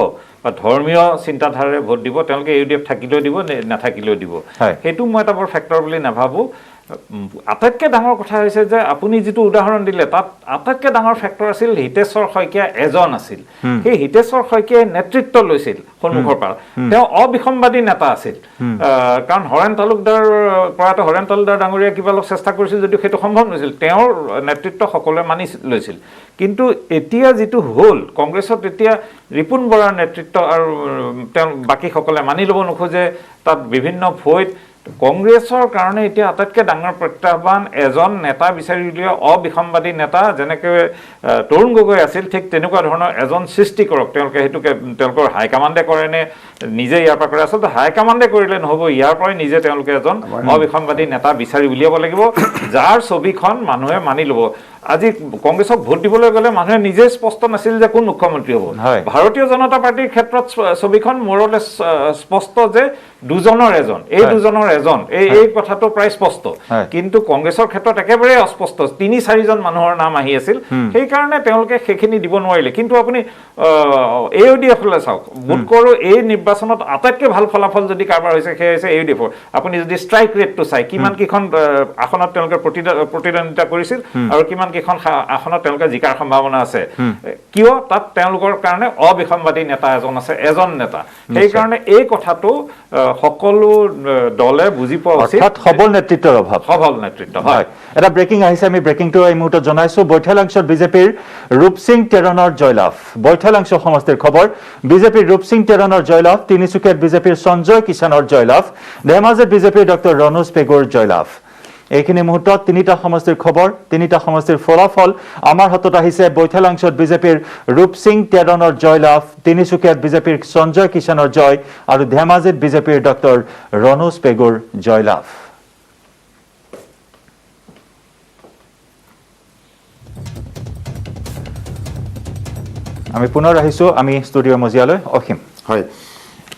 বা ধৰ্মীয় চিন্তাধাৰাৰে ভোট দিব তেওঁলোকে AUDF থাকিলেও দিব নাথাকিলেও দিব সেইটো মই এটা বৰ ফেক্টৰ বুলি নাভাবোঁ আটাইতকৈ ডাঙৰ কথা হৈছে যে আপুনি যিটো উদাহৰণ দিলে তাত আটাইতকৈ ডাঙৰ ফেক্টৰ আছিল হিতেশ্বৰ শইকীয়া এজন আছিল সেই হিতেশ্বৰ শইকীয়াই নেতৃত্ব লৈছিল সন্মুখৰ পৰা তেওঁ অবিসম্বাদী নেতা আছিল কাৰণ হৰেণ তালুকদাৰ প্ৰয়াত হৰেণ তালুকদাৰ ডাঙৰীয়া কিবা অলপ চেষ্টা কৰিছিল যদিও সেইটো সম্ভৱ নহৈছিল তেওঁৰ নেতৃত্ব সকলোৱে মানি লৈছিল কিন্তু এতিয়া যিটো হ'ল কংগ্ৰেছত এতিয়া ৰিপুণ বৰাৰ নেতৃত্ব আৰু তেওঁ বাকীসকলে মানি ল'ব নোখোজে তাত বিভিন্ন ভয়ত কংগ্ৰেছৰ কাৰণে এতিয়া আটাইতকৈ ডাঙৰ প্ৰত্যাহ্বান এজন নেতা বিচাৰি উলিওৱা অবিসম্বাদী নেতা যেনেকৈ তৰুণ গগৈ আছিল ঠিক তেনেকুৱা ধৰণৰ এজন সৃষ্টি কৰক তেওঁলোকে সেইটোকে তেওঁলোকৰ হাইকমাণ্ডে কৰেনে নিজে ইয়াৰ পৰা কৰে আচলতে হাইকমাণ্ডে কৰিলে নহ'ব ইয়াৰ পৰাই নিজে তেওঁলোকে এজন অবিসম্বাদী নেতা বিচাৰি উলিয়াব লাগিব যাৰ ছবিখন মানুহে মানি ল'ব আজি কংগ্ৰেছক ভোট দিবলৈ গ'লে মানুহে নিজে স্পষ্ট নাছিল যে কোন মুখ্যমন্ত্ৰী হ'ব ভাৰতীয় জনতা পাৰ্টিৰ ক্ষেত্ৰত ছবিখন মোৰলে স্পষ্ট যে দুজনৰ এজন এই দুজনৰ এজন এই কথাটো প্ৰায় স্পষ্ট কিন্তু কংগ্ৰেছৰ ক্ষেত্ৰত একেবাৰে অস্পষ্ট 3-4জন মানুহৰ নাম আহি আছিল সেইকাৰণে তেওঁলোকে সেইখিনি দিব নোৱাৰিলে কিন্তু আপুনি AUDFলৈ চাওক বোধ কৰোঁ এই নিৰ্বাচনত আটাইতকৈ ভাল ফলাফল যদি কাৰোবাৰ হৈছে সেয়া হৈছে AUDFৰ আপুনি যদি ষ্ট্ৰাইক ৰেটটো চাই কিমান কেইখন আসনত তেওঁলোকে প্ৰতিদ্বন্দ্বিতা কৰিছিল আৰু কিমান কেইখন আসনত তেওঁলোকে জিকাৰ সম্ভাৱনা আছে কিয় তাত তেওঁলোকৰ কাৰণে অবিসম্বাদী নেতা এজন আছে এজন নেতা সেইকাৰণে এই কথাটো সকলো দলে বুজি পোৱা উচিত অৰ্থাৎ সবল নেতৃত্বৰ অভাৱ সবল নেতৃত্ব হয় এটা ব্ৰেকিং আহিছে আমি ব্ৰেকিংটো এই মুহূৰ্তত জনাইছোঁ বৈঠালাংশত বিজেপিৰ ৰূপসিং তেৰণৰ জয়লাভ বৈঠালাংশ সমষ্টিৰ খবৰ বিজেপিৰ ৰূপসিং তেৰণৰ জয়লাভ তিনিচুকীয়াত বিজেপিৰ সঞ্জয় কিষাণৰ জয়লাভ ধেমাজিত বিজেপিৰ ডক্টৰ ৰণোজ পেগুৰ জয়লাভ এইখিনি মুহূৰ্তত তিনিটা সমষ্টিৰ খবৰ তিনিটা সমষ্টিৰ ফলাফল আমাৰ হাতত আহিছে বৈঠালাংশত বিজেপিৰ ৰূপসিং তেৰণৰ জয়লাভ তিনিচুকীয়াত বিজেপিৰ সঞ্জয় কিষাণৰ জয় আৰু ধেমাজিত বিজেপিৰ ডক্টৰ ৰণোজ পেগুৰ জয়লাভ আমি পুনৰ আহিছোঁ আমি ষ্টুডিঅ'ৰ মজিয়ালৈ অসীম হয়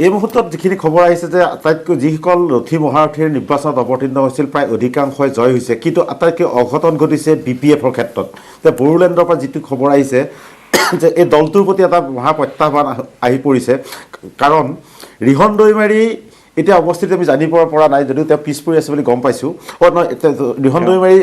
এই মুহূৰ্তত যিখিনি খবৰ আহিছে যে আটাইতকৈ যিসকল ৰথী মহাৰথীৰ নিৰ্বাচনত অৱতীৰ্ণ হৈছিল প্ৰায় অধিকাংশই জয় হৈছে কিন্তু আটাইতকৈ অঘটন ঘটিছে BPFৰ ক্ষেত্ৰত যে বড়োলেণ্ডৰ পৰা যিটো খবৰ আহিছে যে এই দলটোৰ প্ৰতি এটা মহা প্ৰত্যাহ্বান আহি পৰিছে কাৰণ ৰিহন দৈমাৰী এতিয়া অৱস্থিত আমি জানিব পৰা নাই যদিও তেওঁ পিছ পৰি আছে বুলি গম পাইছোঁ ৰিহন দৈমাৰী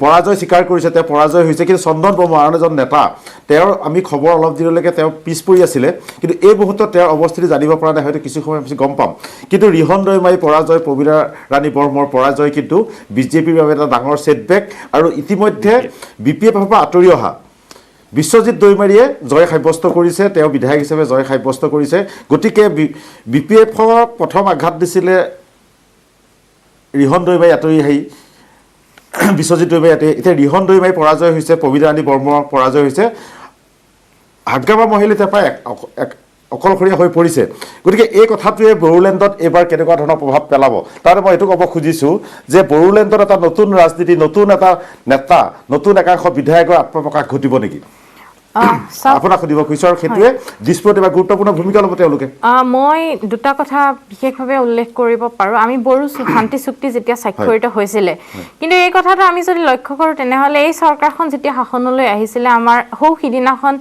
পৰাজয় স্বীকাৰ কৰিছে তেওঁ পৰাজয় হৈছে কিন্তু চন্দন বৰ্মা আন এজন নেতা তেওঁৰ আমি খবৰ অলপ দিনলৈকে তেওঁ পিছ পৰি আছিলে কিন্তু এই মুহূৰ্তত তেওঁৰ অৱস্থিতি জানিব পৰা নাই হয়তো কিছু সময় পিছত গম পাম কিন্তু ৰিহন দৈমাৰী পৰাজয় প্ৰবীণা ৰাণী বৰ্মৰ পৰাজয় কিন্তু বিজেপিৰ বাবে এটা ডাঙৰ ছেটবেক আৰু ইতিমধ্যে BPFৰ পৰা আঁতৰি অহা বিশ্বজিৎ দৈমাৰীয়ে জয় সাব্যস্ত কৰিছে তেওঁ বিধায়ক হিচাপে জয় সাব্যস্ত কৰিছে গতিকে BPFৰ প্ৰথম আঘাত দিছিলে ৰিহন দৈমাৰী আঁতৰি আহি বিশ্বজিৎ দৈমাৰী এতিয়া ৰিহন দৈমাৰী পৰাজয় হৈছে প্ৰবীণা ৰাণী বৰ্মৰ পৰাজয় হৈছে হাগ্গামা মহিলা এতিয়া প্ৰায় অকলশৰীয়া হৈ পৰিছে গতিকে এই কথাটোৱে বড়োলেণ্ডত এইবাৰ কেনেকুৱা ধৰণৰ প্ৰভাৱ পেলাব তাৰ মই এইটো ক'ব খুজিছোঁ যে বড়োলেণ্ডত এটা নতুন ৰাজনীতি নতুন এটা নেতা নতুন একাংশ বিধায়কৰ আত্মপ্ৰকাশ ঘটিব নেকি আপোনাক সুধিব খুজিছোঁ আৰু সেইটোৱে দিছপুৰত এবাৰ গুৰুত্বপূৰ্ণ ভূমিকা ল'ব তেওঁলোকে মই দুটা কথা বিশেষভাৱে উল্লেখ কৰিব পাৰোঁ আমি বড়ো শান্তি চুক্তি যেতিয়া স্বাক্ষৰিত হৈছিলে কিন্তু এই কথাটো আমি যদি লক্ষ্য কৰোঁ তেনেহ'লে এই চৰকাৰখন যেতিয়া শাসনলৈ আহিছিলে আমাৰ সিদিনাখন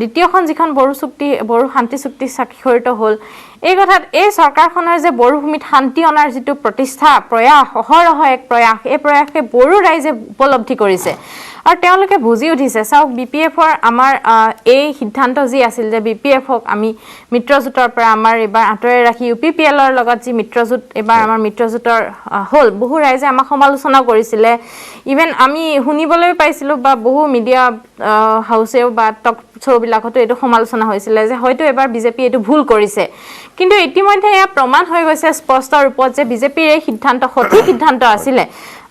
দ্বিতীয়খন যিখন বড়ো শান্তি চুক্তি স্বাক্ষৰিত হ'ল এই কথাত এই চৰকাৰখনৰ যে বড়ো ভূমিত শান্তি অনাৰ যিটো প্ৰতিষ্ঠা প্ৰয়াস অহৰহ এক প্ৰয়াস এই প্ৰয়াসে বড়ো ৰাইজে উপলব্ধি কৰিছে আৰু তেওঁলোকে বুজি উঠিছে চাওক BPFৰ আমাৰ এই সিদ্ধান্ত যি আছিল যে BPFক আমি মিত্ৰজোঁটৰ পৰা আমাৰ এবাৰ আঁতৰাই ৰাখি UPPLৰ লগত যি মিত্ৰজোঁট এবাৰ আমাৰ মিত্ৰজোঁটৰ হ'ল বহু ৰাইজে আমাক সমালোচনা কৰিছিলে ইভেন আমি শুনিবলৈ পাইছিলোঁ বা বহু মিডিয়া হাউচেও বা টক শ্ব'বিলাকতো এইটো সমালোচনা হৈছিলে যে হয়তো এবাৰ বিজেপি এইটো ভুল কৰিছে কিন্তু ইতিমধ্যে এয়া প্ৰমাণ হৈ গৈছে স্পষ্ট ৰূপত যে বিজেপিৰ এই সিদ্ধান্ত সঠিক সিদ্ধান্ত আছিলে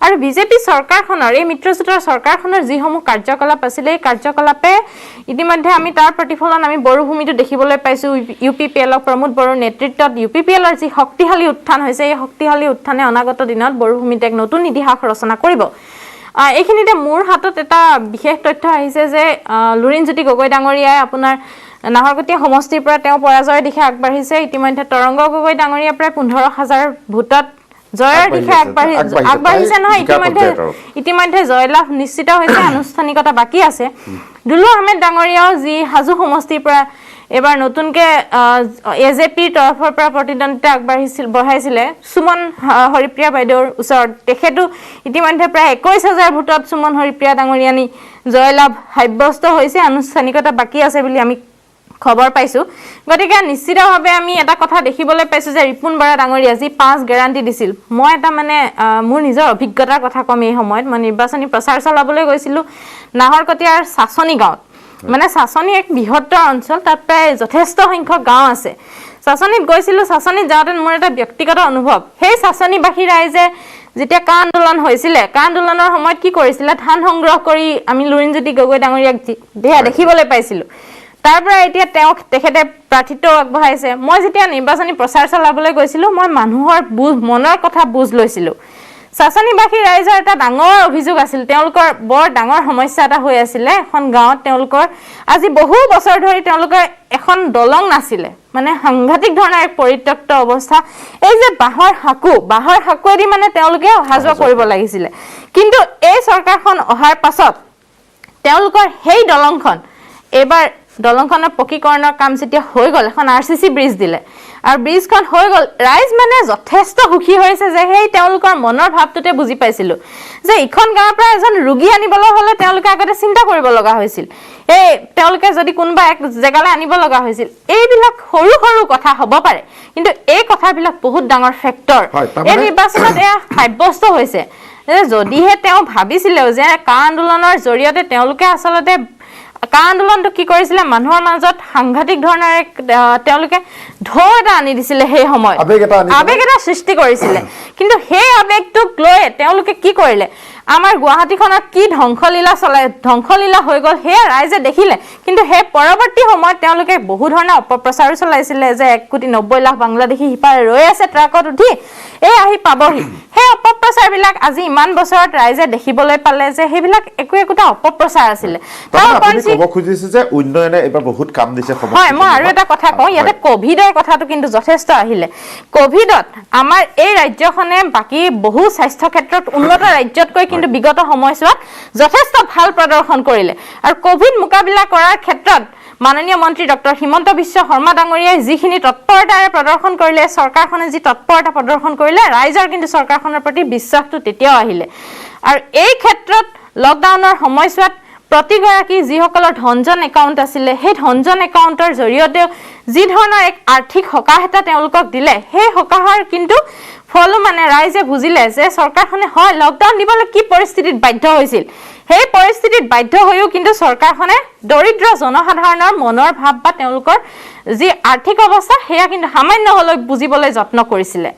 আৰু বিজেপি চৰকাৰখনৰ এই মিত্ৰজোঁটৰ চৰকাৰখনৰ যিসমূহ কাৰ্যকলাপ আছিলে এই কাৰ্যকলাপে ইতিমধ্যে আমি তাৰ প্ৰতিফলন আমি বড়ো ভূমিটো দেখিবলৈ পাইছোঁ UPPLক প্ৰমোদ বড়োৰ নেতৃত্বত UPPLৰ যি শক্তিশালী উত্থান হৈছে এই শক্তিশালী উত্থানে অনাগত দিনত বড়ো ভূমিত এক নতুন ইতিহাস ৰচনা কৰিব এইখিনিতে মোৰ হাতত এটা বিশেষ তথ্য আহিছে যে লুৰিণজ্যোতি গগৈ ডাঙৰীয়াই আপোনাৰ নাহৰকটীয়া সমষ্টিৰ পৰা তেওঁ পৰাজয়ৰ দিশে আগবাঢ়িছে ইতিমধ্যে তৰংগ গগৈ ডাঙৰীয়া প্ৰায় 15,000 ভোটত জয়ৰ দিশে আগবাঢ়িছে নহয় ইতিমধ্যে জয়লাভ নিশ্চিত হৈছে আনুষ্ঠানিকতা বাকী আছে দুলু আহমেদ ডাঙৰীয়াও যি হাজো সমষ্টিৰ পৰা এবাৰ নতুনকৈ AJPৰ তৰফৰ পৰা প্ৰতিদ্বন্দ্বিতা বঢ়াইছিলে সুমন হৰিপ্ৰিয়া বাইদেউৰ ওচৰত তেখেতো ইতিমধ্যে প্ৰায় 21,000 ভোটত সুমন হৰিপ্ৰিয়া ডাঙৰীয়ানী জয়লাভ সাব্যস্ত হৈছে আনুষ্ঠানিকতা বাকী আছে বুলি আমি খবৰ পাইছোঁ গতিকে নিশ্চিতভাৱে আমি এটা কথা দেখিবলৈ পাইছোঁ যে ৰিপুন বৰা ডাঙৰীয়া যি 5 গেৰাণ্টি দিছিল মই এটা মানে মোৰ নিজৰ অভিজ্ঞতাৰ কথা ক'ম এই সময়ত মই নিৰ্বাচনী প্ৰচাৰ চলাবলৈ গৈছিলোঁ নাহৰকটীয়াৰ চাচনি গাঁৱত মানে চাচনি এক বৃহত্তৰ অঞ্চল তাত প্ৰায় যথেষ্ট সংখ্যক গাঁও আছে চাচনিত গৈছিলোঁ চাচনিত যাওঁতে মোৰ এটা ব্যক্তিগত অনুভৱ সেই চাচনিবাসী ৰাইজে যেতিয়া কা আন্দোলন হৈছিলে কা আন্দোলনৰ সময়ত কি কৰিছিলে ধান সংগ্ৰহ কৰি আমি লুৰিণজ্যোতি গগৈ ডাঙৰীয়াক দেখিবলৈ পাইছিলোঁ তাৰ পৰা এতিয়া তেখেতে প্ৰাৰ্থিত্ব আগবঢ়াইছে মই যেতিয়া নিৰ্বাচনী প্ৰচাৰ চলাবলৈ গৈছিলোঁ মই মানুহৰ মনৰ কথা বুজ লৈছিলোঁ চাচনিবাসী ৰাইজৰ এটা ডাঙৰ অভিযোগ আছিল তেওঁলোকৰ বৰ ডাঙৰ সমস্যা এটা হৈ আছিলে এখন গাঁৱত তেওঁলোকৰ আজি বহু বছৰ ধৰি তেওঁলোকৰ এখন দলং নাছিলে মানে সাংঘাতিক ধৰণৰ এক পৰিত্যক্ত অৱস্থা এই যে বাঁহৰ সাঁকুৱেদি মানে তেওঁলোকে অহা যোৱা কৰিব লাগিছিলে কিন্তু এই চৰকাৰখন অহাৰ পাছত তেওঁলোকৰ সেই দলংখন এবাৰ দলংখনৰ পকীকৰণৰ কাম যেতিয়া হৈ গ'ল এখন RCC ব্ৰিজ দিলে আৰু ব্ৰিজখন হৈ গ'ল ৰাইজ মানে যথেষ্ট সুখী হৈছে যে সেই তেওঁলোকৰ মনৰ ভাৱটোতে বুজি পাইছিলোঁ যে ইখন গাঁৱৰ পৰা এজন ৰোগী আনিবলৈ হ'লে তেওঁলোকে আগতে চিন্তা কৰিব লগা হৈছিল এই তেওঁলোকে যদি কোনোবা এক জেগালৈ আনিব লগা হৈছিল এইবিলাক সৰু সৰু কথা হ'ব পাৰে কিন্তু এই কথাবিলাক বহুত ডাঙৰ ফেক্টৰ এই নিৰ্বাচনত এয়া সাব্যস্ত হৈছে যদিহে তেওঁ ভাবিছিলেও যে কা আন্দোলনৰ জৰিয়তে তেওঁলোকে আচলতে কা আন্দোলনটো কি কৰিছিলে মানুহৰ মাজত সাংঘাতিক ধৰণৰ তেওঁলোকে ঢৌ এটা আনি দিছিলে সেই সময়ত আবেগ এটা সৃষ্টি কৰিছিলে কিন্তু সেই আবেগটোক লৈ তেওঁলোকে কি কৰিলে আমাৰ গুৱাহাটীখনত কি ধ্বংসলীলা হৈ গ'ল সেয়া ৰাইজে দেখিলে কিন্তু সেই পৰৱৰ্তী সময়ত তেওঁলোকে বহু ধৰণৰ অপপ্ৰচাৰো চলাইছিলে যে 1,90,00,000 বাংলাদেশী সিপাৰে ৰৈ আছে ট্ৰাকত উঠি এই আহি পাবহি সেই অপপ্ৰচাৰবিলাক আজি ইমান বছৰত ৰাইজে দেখিবলৈ পালে যে সেইবিলাক একোটা অপপ্ৰচাৰ আছিলে হয় মই আৰু এটা কথা কওঁ ইয়াতে কভিডৰ কথাটো কিন্তু যথেষ্ট আহিলে কভিডত আমাৰ এই ৰাজ্যখনে বাকী বহু স্বাস্থ্য ক্ষেত্ৰত উন্নত ৰাজ্যতকৈ কিন্তু বিগত সময়ছোৱাত যথেষ্ট ভাল প্ৰদৰ্শন কৰিলে আৰু কভিড মোকাবিলা কৰাৰ ক্ষেত্ৰত মাননীয় মন্ত্ৰী ডক্টৰ হিমন্ত বিশ্ব শৰ্মা ডাঙৰীয়াই যিখিনি তৎপৰতাৰে প্ৰদৰ্শন কৰিলে চৰকাৰখনে যি তৎপৰতা প্ৰদৰ্শন কৰিলে ৰাইজৰ কিন্তু চৰকাৰখনৰ প্ৰতি বিশ্বাসটো তেতিয়াও আহিলে আৰু এই ক্ষেত্ৰত লকডাউনৰ সময়ছোৱাত প্ৰতিগৰাকী যিসকলৰ ধনজন একাউণ্ট আছিলে সেই ধনজন একাউণ্টৰ জৰিয়তে যি ধৰণৰ এক আৰ্থিক সকাহ এটা তেওঁলোকক দিলে সেই সকাহৰ কিন্তু ফলো মানে ৰাইজে বুজিলে যে চৰকাৰখনে হয় লকডাউন দিবলৈ কি পৰিস্থিতিত বাধ্য হৈছিল সেই পৰিস্থিতিত বাধ্য হৈও কিন্তু চৰকাৰখনে দৰিদ্ৰ জনসাধাৰণৰ মনৰ ভাৱ বা তেওঁলোকৰ যি আৰ্থিক অৱস্থা সেয়া কিন্তু সামান্য হ'লেও বুজিবলৈ যত্ন কৰিছিলে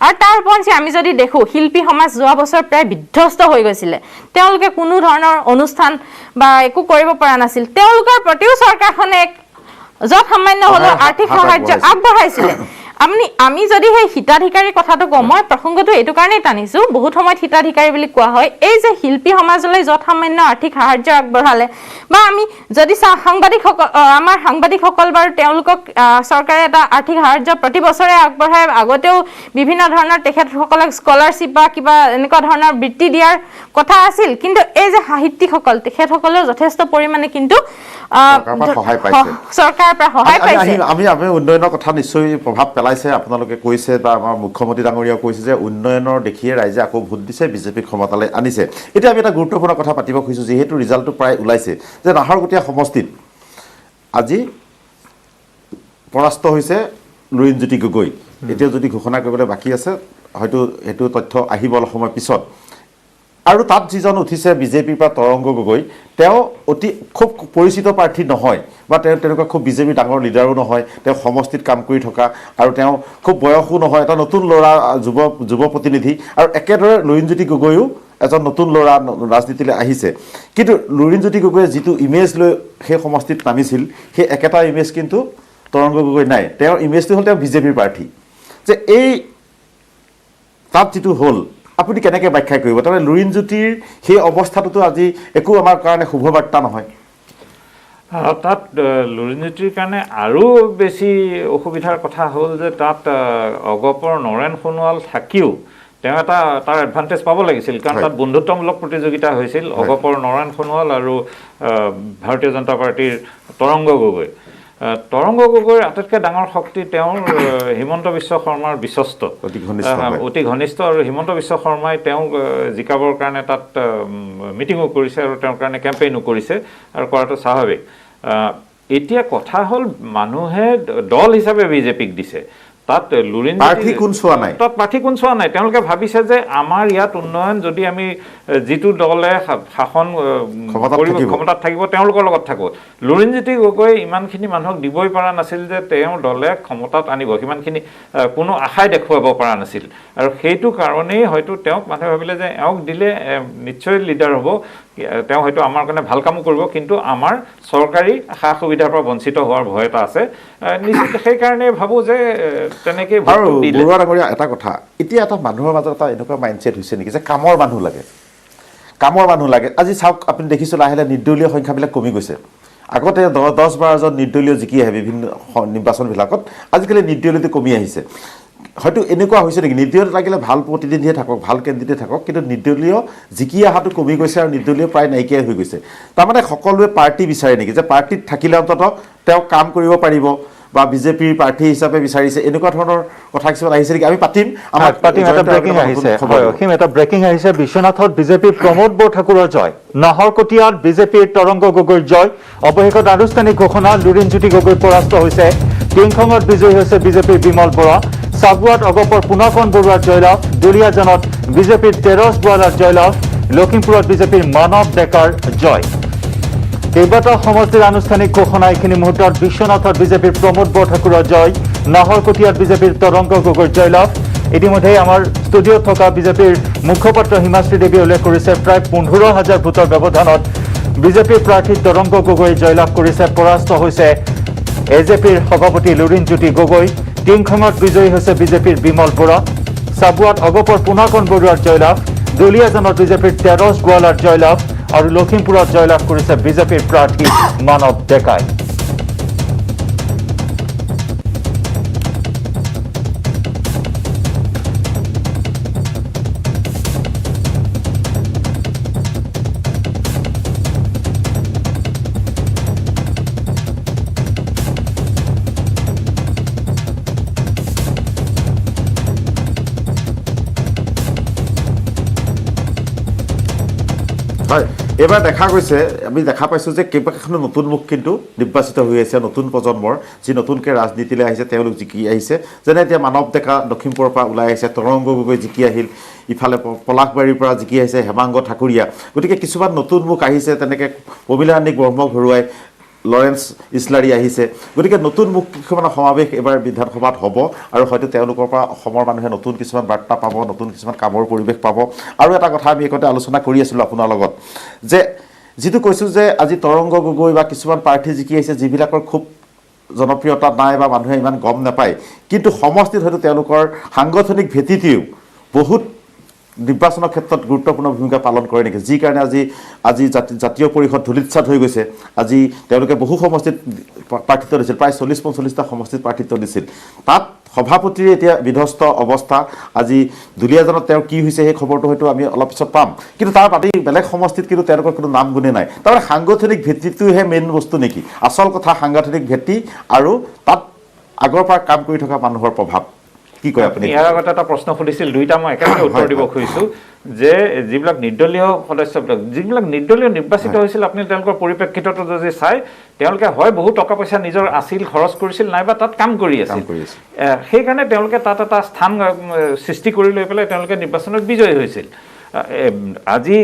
আৰু তাৰ উপৰঞ্চি আমি যদি দেখোঁ শিল্পী সমাজ যোৱা বছৰ প্ৰায় বিধ্বস্ত হৈ গৈছিলে তেওঁলোকে কোনো ধৰণৰ অনুষ্ঠান বা একো কৰিব পৰা নাছিল তেওঁলোকৰ প্ৰতিও চৰকাৰখনে য'ত সামান্য হ'লেও আৰ্থিক সাহায্য আগবঢ়াইছিলে আমি যদি সেই হিতাধিকাৰী কথাটো কওঁ, মই প্ৰসংগটো এইটো কাৰণেই টানিছোঁ, বহুত সময়ত হিতাধিকাৰী বুলি কোৱা হয় এই যে শিল্পী সমাজলৈ যথাসামান্য আৰ্থিক সাহায্য আগবঢ়ালে, বা আমি যদি চাওঁ আমাৰ সাংবাদিকসকল বাৰু তেওঁলোকক চৰকাৰে এটা আৰ্থিক সাহায্য প্ৰতি বছৰে আগবঢ়ায়, আগতেও বিভিন্ন ধৰণৰ তেখেতসকলক স্কলাৰশ্বিপ বা কিবা এনেকুৱা ধৰণৰ বৃত্তি দিয়াৰ কথা আছিল, কিন্তু এই যে সাহিত্যিকসকল তেখেতসকলেও যথেষ্ট পৰিমাণে কিন্তু চৰকাৰৰ পৰা সহায় পাইছে। আমি উন্নয়নৰ কথা নিশ্চয় প্ৰভাৱ পেলাইছে, আপোনালোকে কৈছে বা আমাৰ মুখ্যমন্ত্ৰী ডাঙৰীয়াও কৈছে যে উন্নয়নৰ দেখিয়ে ৰাইজে আকৌ ভোট দিছে, বিজেপিক ক্ষমতালৈ আনিছে। এতিয়া আমি এটা গুৰুত্বপূৰ্ণ কথা পাতিব খুজিছোঁ, যিহেতু ৰিজাল্টটো প্ৰায় ওলাইছে যে নাহৰকটীয়া সমষ্টিত আজি পৰাস্ত হৈছে লুৰিণজ্যোতি গগৈ। এতিয়া যদি ঘোষণা কৰিবলৈ বাকী আছে, হয়তো সেইটো তথ্য আহিব অলপ সময় পিছত। আৰু তাত যিজন উঠিছে বিজেপিৰ পৰা তৰংগ গগৈ, তেওঁ খুব পৰিচিত প্ৰাৰ্থী নহয় বা তেওঁ তেনেকুৱা খুব বিজেপিৰ ডাঙৰ লিডাৰো নহয়, তেওঁ সমষ্টিত কাম কৰি থকা আৰু তেওঁ খুব বয়সো নহয়, এটা নতুন ল'ৰা যুৱ প্ৰতিনিধি। আৰু একেদৰে লুৰিণজ্যোতি গগৈও এজন নতুন ল'ৰা ৰাজনীতিলৈ আহিছে, কিন্তু লুৰিণজ্যোতি গগৈয়ে যিটো ইমেজ লৈ সেই সমষ্টিত নামিছিল, সেই একেটা ইমেজ কিন্তু তৰংগ গগৈ নাই। তেওঁৰ ইমেজটো হ'ল তেওঁ বিজেপিৰ প্ৰাৰ্থী। যে এই তাত যিটো হ'ল আপুনি কেনেকৈ ব্যাখ্যা কৰিব? তাৰমানে লুৰিণজ্যোতিৰ সেই অৱস্থাটোতো আজি একো আমাৰ কাৰণে শুভবাৰ্তা নহয়। তাত লুৰিণজ্যোতিৰ কাৰণে আৰু বেছি অসুবিধাৰ কথা হ'ল যে তাত অগপৰ নৰেন সোণোৱাল থাকিও তেওঁ তাৰ এডভান্টেজ পাব লাগিছিল, কাৰণ তাত বন্ধুত্বমূলক প্ৰতিযোগিতা হৈছিল অগপৰ নৰেন সোণোৱাল আৰু ভাৰতীয় জনতা পাৰ্টীৰ তৰংগ গগৈ। তৰংগ গগৈৰ আটাইতকৈ ডাঙৰ শক্তি তেওঁৰ হিমন্ত বিশ্ব শৰ্মাৰ বিশ্বস্ত, অতি ঘনিষ্ঠ, আৰু হিমন্ত বিশ্ব শৰ্মাই তেওঁক জিকাবৰ কাৰণে তাত মিটিঙো কৰিছে আৰু তেওঁৰ কাৰণে কেম্পেইনো কৰিছে, আৰু কৰাটো স্বাভাৱিক। এতিয়া কথা হ'ল মানুহে দল হিচাপে বিজেপিক দিছে, তাত প্ৰাৰ্থী কোন চোৱা নাই। তেওঁলোকে ভাবিছে যে আমাৰ ইয়াত উন্নয়ন যদি আমি যিটো দলে শাসন ক্ষমতাত থাকিব তেওঁলোকৰ লগত থাকোঁ। লুৰিণজ্যোতি গগৈ ইমানখিনি মানুহক দিবই পৰা নাছিল যে তেওঁৰ দলে ক্ষমতাত আনিব, সিমানখিনি কোনো আশাই দেখুৱাব পৰা নাছিল, আৰু সেইটো কাৰণেই হয়তো তেওঁক মানুহে ভাবিলে যে এওঁক দিলে নিশ্চয় লিডাৰ হ'ব, তেওঁ হয়তো আমাৰ কাৰণে ভাল কামো কৰিব, কিন্তু আমাৰ চৰকাৰী সা সুবিধাৰ পৰা বঞ্চিত হোৱাৰ ভয় এটা আছে। নিশ্চিত সেইকাৰণে ভাবোঁ যে তেনেকৈ। আৰু বৰুৱা ডাঙৰীয়া, এটা কথা, এতিয়া এটা মানুহৰ মাজত এটা এনেকুৱা মাইণ্ডছেট হৈছে নেকি যে কামৰ মানুহ লাগে। আজি চাওক, আপুনি দেখিছোঁ লাহে লাহে নিৰ্দলীয় সংখ্যাবিলাক কমি গৈছে। আগতে 10-12জন নিৰ্দলীয় জিকি আহে বিভিন্ন নিৰ্বাচনবিলাকত, আজিকালি নিৰ্দলীয়টো কমি আহিছে। হয়তো এনেকুৱা হৈছে নেকি, নিৰ্দলীয় লাগিলে ভাল প্ৰতিনিধিয়ে থাকক, ভাল কেণ্ডিডেটে থাকক, কিন্তু নিৰ্দলীয় জিকি অহাটো কমি গৈছে আৰু নিৰ্দলীয় প্ৰায় নাইকিয়াই হৈ গৈছে। তাৰমানে সকলোৱে পাৰ্টি বিচাৰে নেকি, যে পাৰ্টিত থাকিলে অন্ততঃ তেওঁ কাম কৰিব পাৰিব বা বিজেপিৰ প্ৰাৰ্থী হিচাপে বিচাৰিছে, এনেকুৱা ধৰণৰ কথা কিছুমান আহিছে নেকি? আমি পাতিম। এটা ব্ৰেকিং আহিছে। বিশ্বনাথত বিজেপিৰ প্ৰমোদ বৰঠাকুৰৰ জয়, নাহৰকটীয়াত বিজেপিৰ তৰংগ গগৈৰ জয়, অৱশেষত আনুষ্ঠানিক ঘোষণা, লুৰিণজ্যোতি গগৈ পৰাস্ত হৈছে, টিংখঙত বিজয়ী হৈছে বিজেপিৰ বিমল বৰা, চাবুৱাত অগপৰ পুনকণ বৰুৱাৰ জয়লাভ, দুলীয়াজানত বিজেপিৰ তেৰছ গোৱালাৰ জয়লাভ, লখিমপুৰত বিজেপিৰ মানৱ ডেকাৰ জয়। কেইবাটাও সমষ্টিৰ আনুষ্ঠানিক ঘোষণা এইখিনি মুহূৰ্তত। বিশ্বনাথত বিজেপিৰ প্ৰমোদ বৰঠাকুৰৰ জয়, নাহৰকটীয়াত বিজেপিৰ তৰংগ গগৈৰ জয়লাভ। ইতিমধ্যে আমাৰ ষ্টুডিঅ'ত থকা বিজেপিৰ মুখপাত্ৰ হিমাশ্ৰী দেৱীয়ে উল্লেখ কৰিছে, প্ৰায় 15,000 ভোটৰ ব্যৱধানত বিজেপিৰ প্ৰাৰ্থী তৰংগ গগৈ জয়লাভ কৰিছে, পৰাস্ত হৈছে এজেপিৰ সভাপতি লুৰিণজ্যোতি গগৈ। টিংখঙত বিজয়ী হৈছে বিজেপিৰ বিমল বৰা, চাবুৱাত অগপৰ পুনকণ বৰুৱাৰ জয়লাভ, দুলীয়াজানত বিজেপিৰ তেৰছ গোৱালাৰ জয়লাভ, আৰু লখিমপুৰত জয়লাভ কৰিছে বিজেপিৰ প্ৰাৰ্থী মানৱ ডেকাই। হয়, এইবাৰ দেখা গৈছে, আমি দেখা পাইছোঁ যে কেইবাখনো নতুন মুখ কিন্তু নিৰ্বাচিত হৈ আহিছে, নতুন প্ৰজন্মৰ, যি নতুনকৈ ৰাজনীতিলৈ আহিছে তেওঁলোক জিকি আহিছে। যেনে এতিয়া মানৱ ডেকা লখিমপুৰৰ পৰা ওলাই আহিছে, তৰংগ গগৈ জিকি আহিল, ইফালে পলাশবাৰীৰ পৰা জিকি আহিছে হেমাংগ ঠাকুৰীয়া। গতিকে কিছুমান নতুন মুখ আহিছে, তেনেকৈ প্ৰমীলাৰাণী ব্ৰহ্ম ঘৰুৱাই, লৰেন্স ইছলাৰী আহিছে। গতিকে নতুন মুখ কিছুমানৰ সমাৱেশ এইবাৰ বিধানসভাত হ'ব, আৰু হয়তো তেওঁলোকৰ পৰা অসমৰ মানুহে নতুন কিছুমান বাৰ্তা পাব, নতুন কিছুমান কামৰ পৰিৱেশ পাব। আৰু এটা কথা আমি এইকতে আলোচনা কৰি আছিলোঁ আপোনাৰ লগত, যে যিটো কৈছোঁ যে আজি তৰংগ গগৈ বা কিছুমান প্ৰাৰ্থী জিকি আহিছে যিবিলাকৰ খুব জনপ্ৰিয়তা নাই বা মানুহে ইমান গম নাপায়, কিন্তু সমষ্টিত হয়তো তেওঁলোকৰ সাংগঠনিক ভেটিটোৱেও বহুত নিৰ্বাচনৰ ক্ষেত্ৰত গুৰুত্বপূৰ্ণ ভূমিকা পালন কৰে নেকি, যি কাৰণে আজি জাতীয় পৰিষদ ধূলিতছাত হৈ গৈছে। আজি তেওঁলোকে বহু সমষ্টিত প্ৰাৰ্থিত্ব দিছিল, প্ৰায় 40-45টা সমষ্টিত প্ৰাৰ্থিত্ব দিছিল। তাত সভাপতিৰ এতিয়া বিধ্বস্ত অৱস্থা। আজি দুলীয়াজনত তেওঁৰ কি হৈছে সেই খবৰটো হয়তো আমি অলপ পিছত পাম, কিন্তু তাৰ বাদে বেলেগ সমষ্টিত কিন্তু তেওঁলোকৰ কোনো নাম গুণে নাই। তাৰমানে সাংগঠনিক ভেটিটোহে মেইন বস্তু নেকি? আচল কথা সাংগঠনিক ভেটি আৰু তাত আগৰ পৰা কাম কৰি থকা মানুহৰ প্ৰভাৱ কি কয় আপুনি? ইয়াৰ আগতে এটা প্ৰশ্ন সুধিছিল, দুইটা মই একেলগে উত্তৰ দিব খুজিছোঁ যে যিবিলাক নিৰ্দলীয় সদস্যবিলাক, যিবিলাক নিৰ্দলীয় নিৰ্বাচিত হৈছিল, আপুনি তেওঁলোকৰ পৰিপ্ৰেক্ষিতটো যদি চায়, তেওঁলোকে হয় বহু টকা পইচা নিজৰ আছিল, খৰচ কৰিছিল, নাইবা তাত কাম কৰি আছিল। সেইকাৰণে তেওঁলোকে তাত এটা স্থান সৃষ্টি কৰি লৈ পেলাই তেওঁলোকে নিৰ্বাচনত বিজয়ী হৈছিল। আজি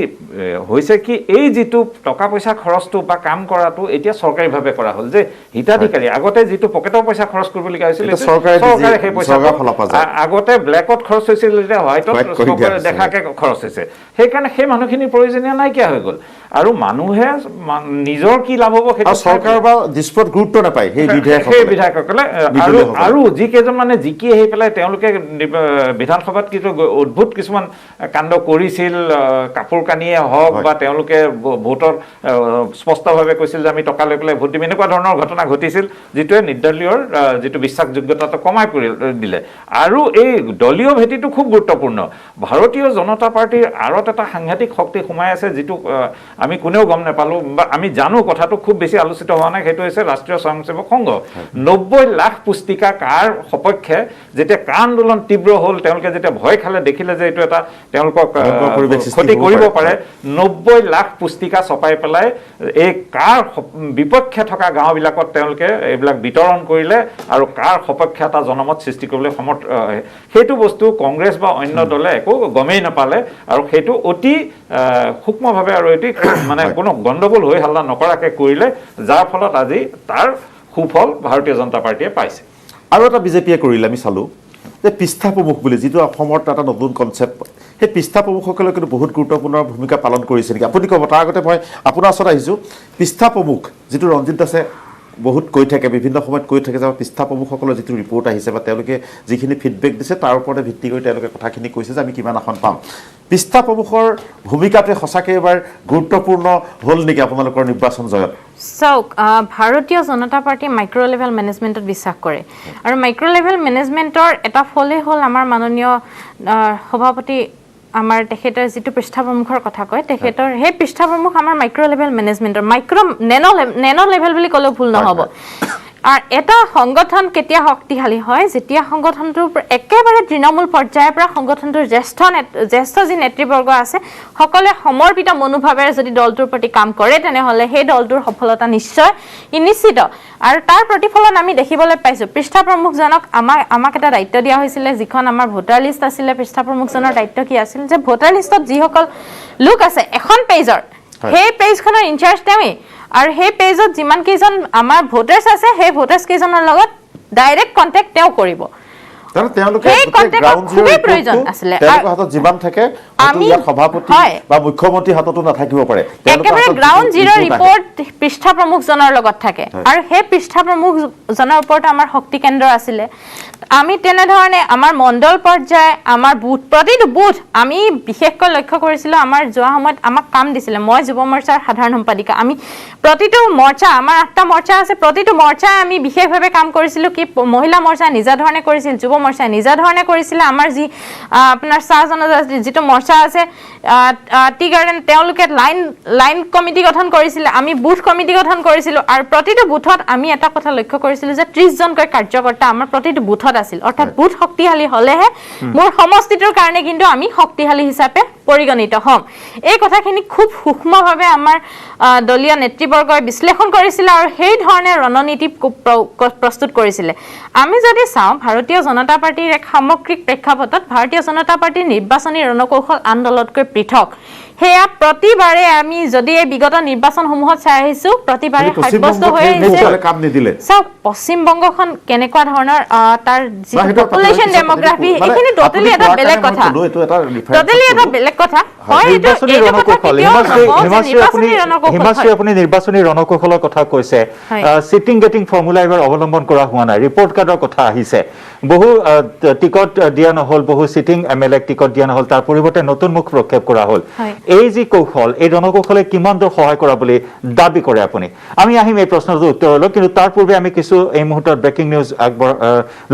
হৈছে কি, এই যিটো টকা পইচা খৰচটো বা কাম কৰাটো এতিয়া চৰকাৰীভাৱে কৰা হ'ল, যে হিতাধিকাৰী আগতে যিটো পকেটৰ পইচা খৰচ কৰিবলগীয়া হৈছিল, চৰকাৰে সেই পইচাটো আগতে ব্লেকত খৰচ হৈছিল, এতিয়া হোৱাইটত দেখাকে খৰচ হৈছে। সেইকাৰণে সেই মানুহখিনিৰ প্ৰয়োজনীয় নাইকিয়া হৈ গ'ল, আৰু মানুহে নিজৰ কি লাভ হ'ব সেইটো চৰকাৰ বা ডিস্পত গুৰুত্ব নাপায় সেই বিধায়কসকলে। আৰু যিকেইজন মানে জিকি আহি পেলাই তেওঁলোকে বিধানসভাত কিছু অদ্ভুত কিছুমান কাণ্ড কৰিছিল, কাপোৰ কানিয়ে হওক বা তেওঁলোকে ভোটত স্পষ্টভাৱে কৈছিল যে আমি টকা লৈ পেলাই ভোট দিম, এনেকুৱা ধৰণৰ ঘটনা ঘটিছিল, যিটোৱে নিৰ্দলীয়ৰ যিটো বিশ্বাসযোগ্যতাটো কমাই দিলে। আৰু এই দলীয় ভেটিটো খুব গুৰুত্বপূৰ্ণ। ভাৰতীয় জনতা পাৰ্টীৰ আঁৰত এটা সাংঘাতিক শক্তি সোমাই আছে, যিটো আমি কোনেও গম নাপালোঁ বা আমি জানো, কথাটো খুব বেছি আলোচিত হোৱা নাই। সেইটো হৈছে ৰাষ্ট্ৰীয় স্বয়ংসেৱক সংঘ। 90 লাখ পুস্তিকা কাৰ সপক্ষে যেতিয়া কা আন্দোলন তীব্ৰ হ'ল, তেওঁলোকে যেতিয়া ভয় খালে, দেখিলে যে এইটো এটা তেওঁলোকক ক্ষতি কৰিব পাৰে, 90 লাখ পুস্তিকা ছপাই পেলাই এই কাৰ বিপক্ষে থকা গাঁওবিলাকত তেওঁলোকে এইবিলাক বিতৰণ কৰিলে, আৰু কাৰ সপক্ষে এটা জনমত সৃষ্টি কৰিবলৈ সমৰ্থ। সেইটো বস্তু কংগ্ৰেছ বা অন্য দলে একো গমেই নাপালে, আৰু সেইটো অতি সূক্ষ্মভাৱে আৰু এটি মানে কোনো গণ্ডগোল হৈ হাল্লা নকৰাকৈ কৰিলে, যাৰ ফলত আজি তাৰ সুফল ভাৰতীয় জনতা পাৰ্টীয়ে পাইছে। আৰু এটা বিজেপিয়ে কৰিলে, আমি চালোঁ যে পৃষ্ঠা প্ৰমুখ বুলি যিটো অসমৰ এটা নতুন কনচেপ্ট, সেই পৃষ্ঠা প্ৰমুখসকলে কিন্তু বহুত গুৰুত্বপূৰ্ণ ভূমিকা পালন কৰিছে নেকি আপুনি ক'ব? তাৰ আগতে মই আপোনাৰ ওচৰত আহিছোঁ। পৃষ্ঠা প্ৰমুখ যিটো ৰঞ্জিত দাসে বহুত কৈ থাকে, বিভিন্ন সময়ত কৈ থাকে যে পৃষ্ঠা প্ৰমুখসকলৰ যিটো ৰিপৰ্ট আহিছে বা তেওঁলোকে যিখিনি ফিডবেক দিছে, তাৰ ওপৰতে ভিত্তি কৰি তেওঁলোকে কথাখিনি কৈছে যে আমি কিমান আসন পাম। পৃষ্ঠা প্ৰমুখৰ ভূমিকাটোৱে সঁচাকৈ এবাৰ গুৰুত্বপূৰ্ণ হ'ল নেকি আপোনালোকৰ নিৰ্বাচন জয়ত? চাওক, ভাৰতীয় জনতা পাৰ্টী মাইক্ৰ' লেভেল মেনেজমেণ্টত বিশ্বাস কৰে, আৰু মাইক্ৰ' লেভেল মেনেজমেণ্টৰ এটা ফলেই হ'ল আমাৰ মাননীয় সভাপতি, আমাৰ তেখেতৰ যিটো পৃষ্ঠা প্ৰমুখৰ কথা কয়, তেখেতৰ সেই পৃষ্ঠা প্ৰমুখ আমাৰ মাইক্ৰ' লেভেল মেনেজমেণ্টৰ, নেন' লেভেল বুলি ক'লেও ভুল নহ'ব। আৰু এটা সংগঠন কেতিয়া শক্তিশালী হয়, যেতিয়া সংগঠনটোৰ একেবাৰে তৃণমূল পৰ্যায়ৰ পৰা সংগঠনটোৰ জ্যেষ্ঠ যি নেতৃবৰ্গ আছে, সকলোৱে সমৰ্পিত মনোভাৱেৰে যদি দলটোৰ প্ৰতি কাম কৰে, তেনেহ'লে সেই দলটোৰ সফলতা নিশ্চয় নিশ্চিত। আৰু তাৰ প্ৰতিফলন আমি দেখিবলৈ পাইছোঁ। পৃষ্ঠা প্ৰমুখজনক আমাক এটা দায়িত্ব দিয়া হৈছিলে, যিখন আমাৰ ভোটাৰ লিষ্ট আছিলে। পৃষ্ঠা প্ৰমুখজনৰ দায়িত্ব কি আছিল, যে ভোটাৰ লিষ্টত যিসকল লোক আছে এখন পেজৰ, সেই পেজখনৰ ইনচাৰ্জ তেওঁৱেই, আৰু সেই পেজত যিমান কেইজন আমাৰ ভোটাৰ্ছ আছে, সেই ভোটাৰ্ছ কেইজনৰ লগত ডাইৰেক্ট কণ্টেক্ট তেওঁ কৰিব। মুখ্যমন্ত্ৰী হাততো নাথাকিব পাৰে, একেবাৰে গ্ৰাউণ্ড জিৰ' ৰিপৰ্ট পৃষ্ঠা প্ৰমুখজনৰ লগত থাকে, আৰু সেই পৃষ্ঠা প্ৰমুখজনৰ ওপৰত আমাৰ শক্তি কেন্দ্ৰ আছিলে। আমি তেনেধৰণে আমাৰ মণ্ডল পৰ্যায়, আমাৰ বুথ, প্ৰতিটো বুথ আমি বিশেষকৈ লক্ষ্য কৰিছিলোঁ। আমাৰ যোৱা সময়ত আমাক কাম দিছিলে, মই যুৱ মৰ্চাৰ সাধাৰণ সম্পাদিকা, আমি প্ৰতিটো মৰ্চা, আমাৰ 8টা মৰ্চা আছে, প্ৰতিটো মৰ্চাই আমি বিশেষভাৱে কাম কৰিছিলোঁ। কি মহিলা মৰ্চাই নিজা ধৰণে কৰিছিল, যুৱ মৰ্চাই নিজা ধৰণে কৰিছিলে, আমাৰ যি আপোনাৰ চাহ জনজাতিৰ যিটো মৰ্চা আছে টি গাৰ্ডেন, তেওঁলোকে লাইন কমিটি গঠন কৰিছিলে, আমি বুথ কমিটি গঠন কৰিছিলোঁ। আৰু প্ৰতিটো বুথত আমি এটা কথা লক্ষ্য কৰিছিলোঁ যে 30জনকৈ কাৰ্যকৰ্তা আমাৰ প্ৰতিটো বুথত আছিল। অৰ্থাৎ বুথ শক্তিশালী হ'লেহে মোৰ সমষ্টিটোৰ কাৰণে কিন্তু আমি শক্তিশালী হিচাপে পৰিগণিত হ'ম। এই কথাখিনি খুব সূক্ষ্মভাৱে আমাৰ দলীয় নেতৃবৰ্গই বিশ্লেষণ কৰিছিলে, আৰু সেই ধৰণে ৰণনীতি প্ৰস্তুত কৰিছিলে। আমি যদি চাওঁ, ভাৰতীয় জনতা পাৰ্টীৰ এক সামগ্ৰিক প্ৰেক্ষাপটত ভাৰতীয় জনতা পাৰ্টীৰ নিৰ্বাচনী ৰণকৌশল আন দলতকৈ পৃথক। সেয়া প্ৰতিবাৰে আমি যদি এই বিগত নিৰ্বাচনসমূহত চাই আহিছো প্ৰতিবাৰে সাব্যস্ত হৈ আহিছে কাম নিদিলে চাওক পশ্চিমবংগখন কেনেকুৱা ধৰণৰ তাৰ যি পপুলেশ্যন ডেমোগ্ৰাফি এইখিনি টোটেলি এটা বেলেগ কথা টোটেলি এটা বেলেগ কথা হয় হিমাশ্ৰী আপুনি নিৰ্বাচনী ৰণকৌশলৰ কথা কৈছে চিটিং গেটিং ফৰ্মুলা এবাৰ অৱলম্বন কৰা হোৱা নাই ৰিপৰ্ট কাৰ্ডৰ কথা আহিছে বহু টিকট দিয়া নহল বহু চিটিং এমএলএ টিকট দিয়া নহল তাৰ পৰিৱৰ্তে নতুন মুখ প্ৰক্ষেপ কৰা হ'ল এই যি কৌশল এই ৰণকৌশলে কিমান দূৰ সহায় কৰা বুলি দাবী কৰে আপুনি আমি আহিম এই প্ৰশ্নটোৰ উত্তৰলৈ কিন্তু তাৰ পূৰ্বে আমি কিছু এই মুহূৰ্তত ব্ৰেকিং নিউজ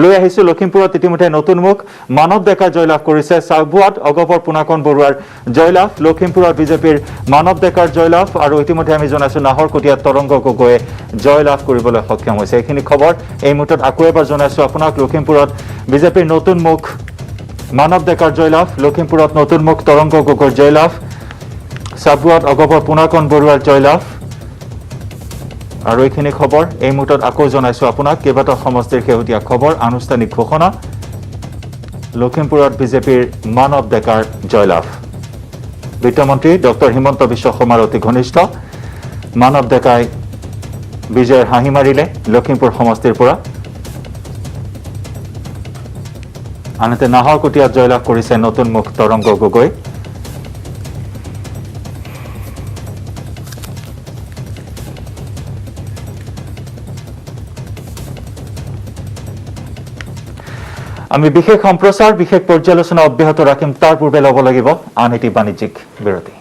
লৈ আহিছো লখিমপুৰত ইতিমধ্যে নতুন মুখ মানৱ ডেকা জয়লাভ কৰিছে চাবুৱাত অগপৰ পুনাকন বৰুৱাৰ জয়লাভ লখিমপুৰত বিজেপিৰ মানৱ ডেকাৰ জয়লাভ আৰু ইতিমধ্যে আমি জনাইছো নাহৰকটীয়াত তৰংগ গগৈয়ে জয়লাভ কৰিবলৈ সক্ষম হৈছে এইখিনি খবৰ এই মুহূৰ্তত আকৌ এবাৰ জনাইছো আপোনাক লখিমপুৰত বিজেপিৰ নতুন মুখ মানৱ ডেকাৰ জয়লাভ লখিমপুৰত নতুন মুখ তৰংগ গগৈৰ জয়লাভ চাবুৱাত অগপৰ পুনাকন বৰুৱাৰ জয়লাভ আৰু এইখিনি খবৰ এই মুহূৰ্তত আকৌ জনাইছো আপোনাক কেইবাটাও সমষ্টিৰ শেহতীয়া খবৰ আনুষ্ঠানিক ঘোষণা লখিমপুৰত বিজেপিৰ মানৱ ডেকাৰ জয়লাভ বিত্তমন্ত্ৰী ডক্টৰ হিমন্ত বিশ্ব শৰ্মাৰ অতি ঘনিষ্ঠ মানৱ ডেকাই বিজয়ৰ হাঁহি মাৰিলে লখিমপুৰ সমষ্টিৰ পৰা আনহাতে নাহৰকটীয়াত জয়লাভ কৰিছে নতুন মুখ তৰংগ গগৈ আমি বিশেষ সম্প্ৰচাৰ বিশেষ পৰ্যালোচনা অব্যাহত ৰাখিম তাৰ পূৰ্বে ল'ব লাগিব আন এটি বাণিজ্যিক বিৰতি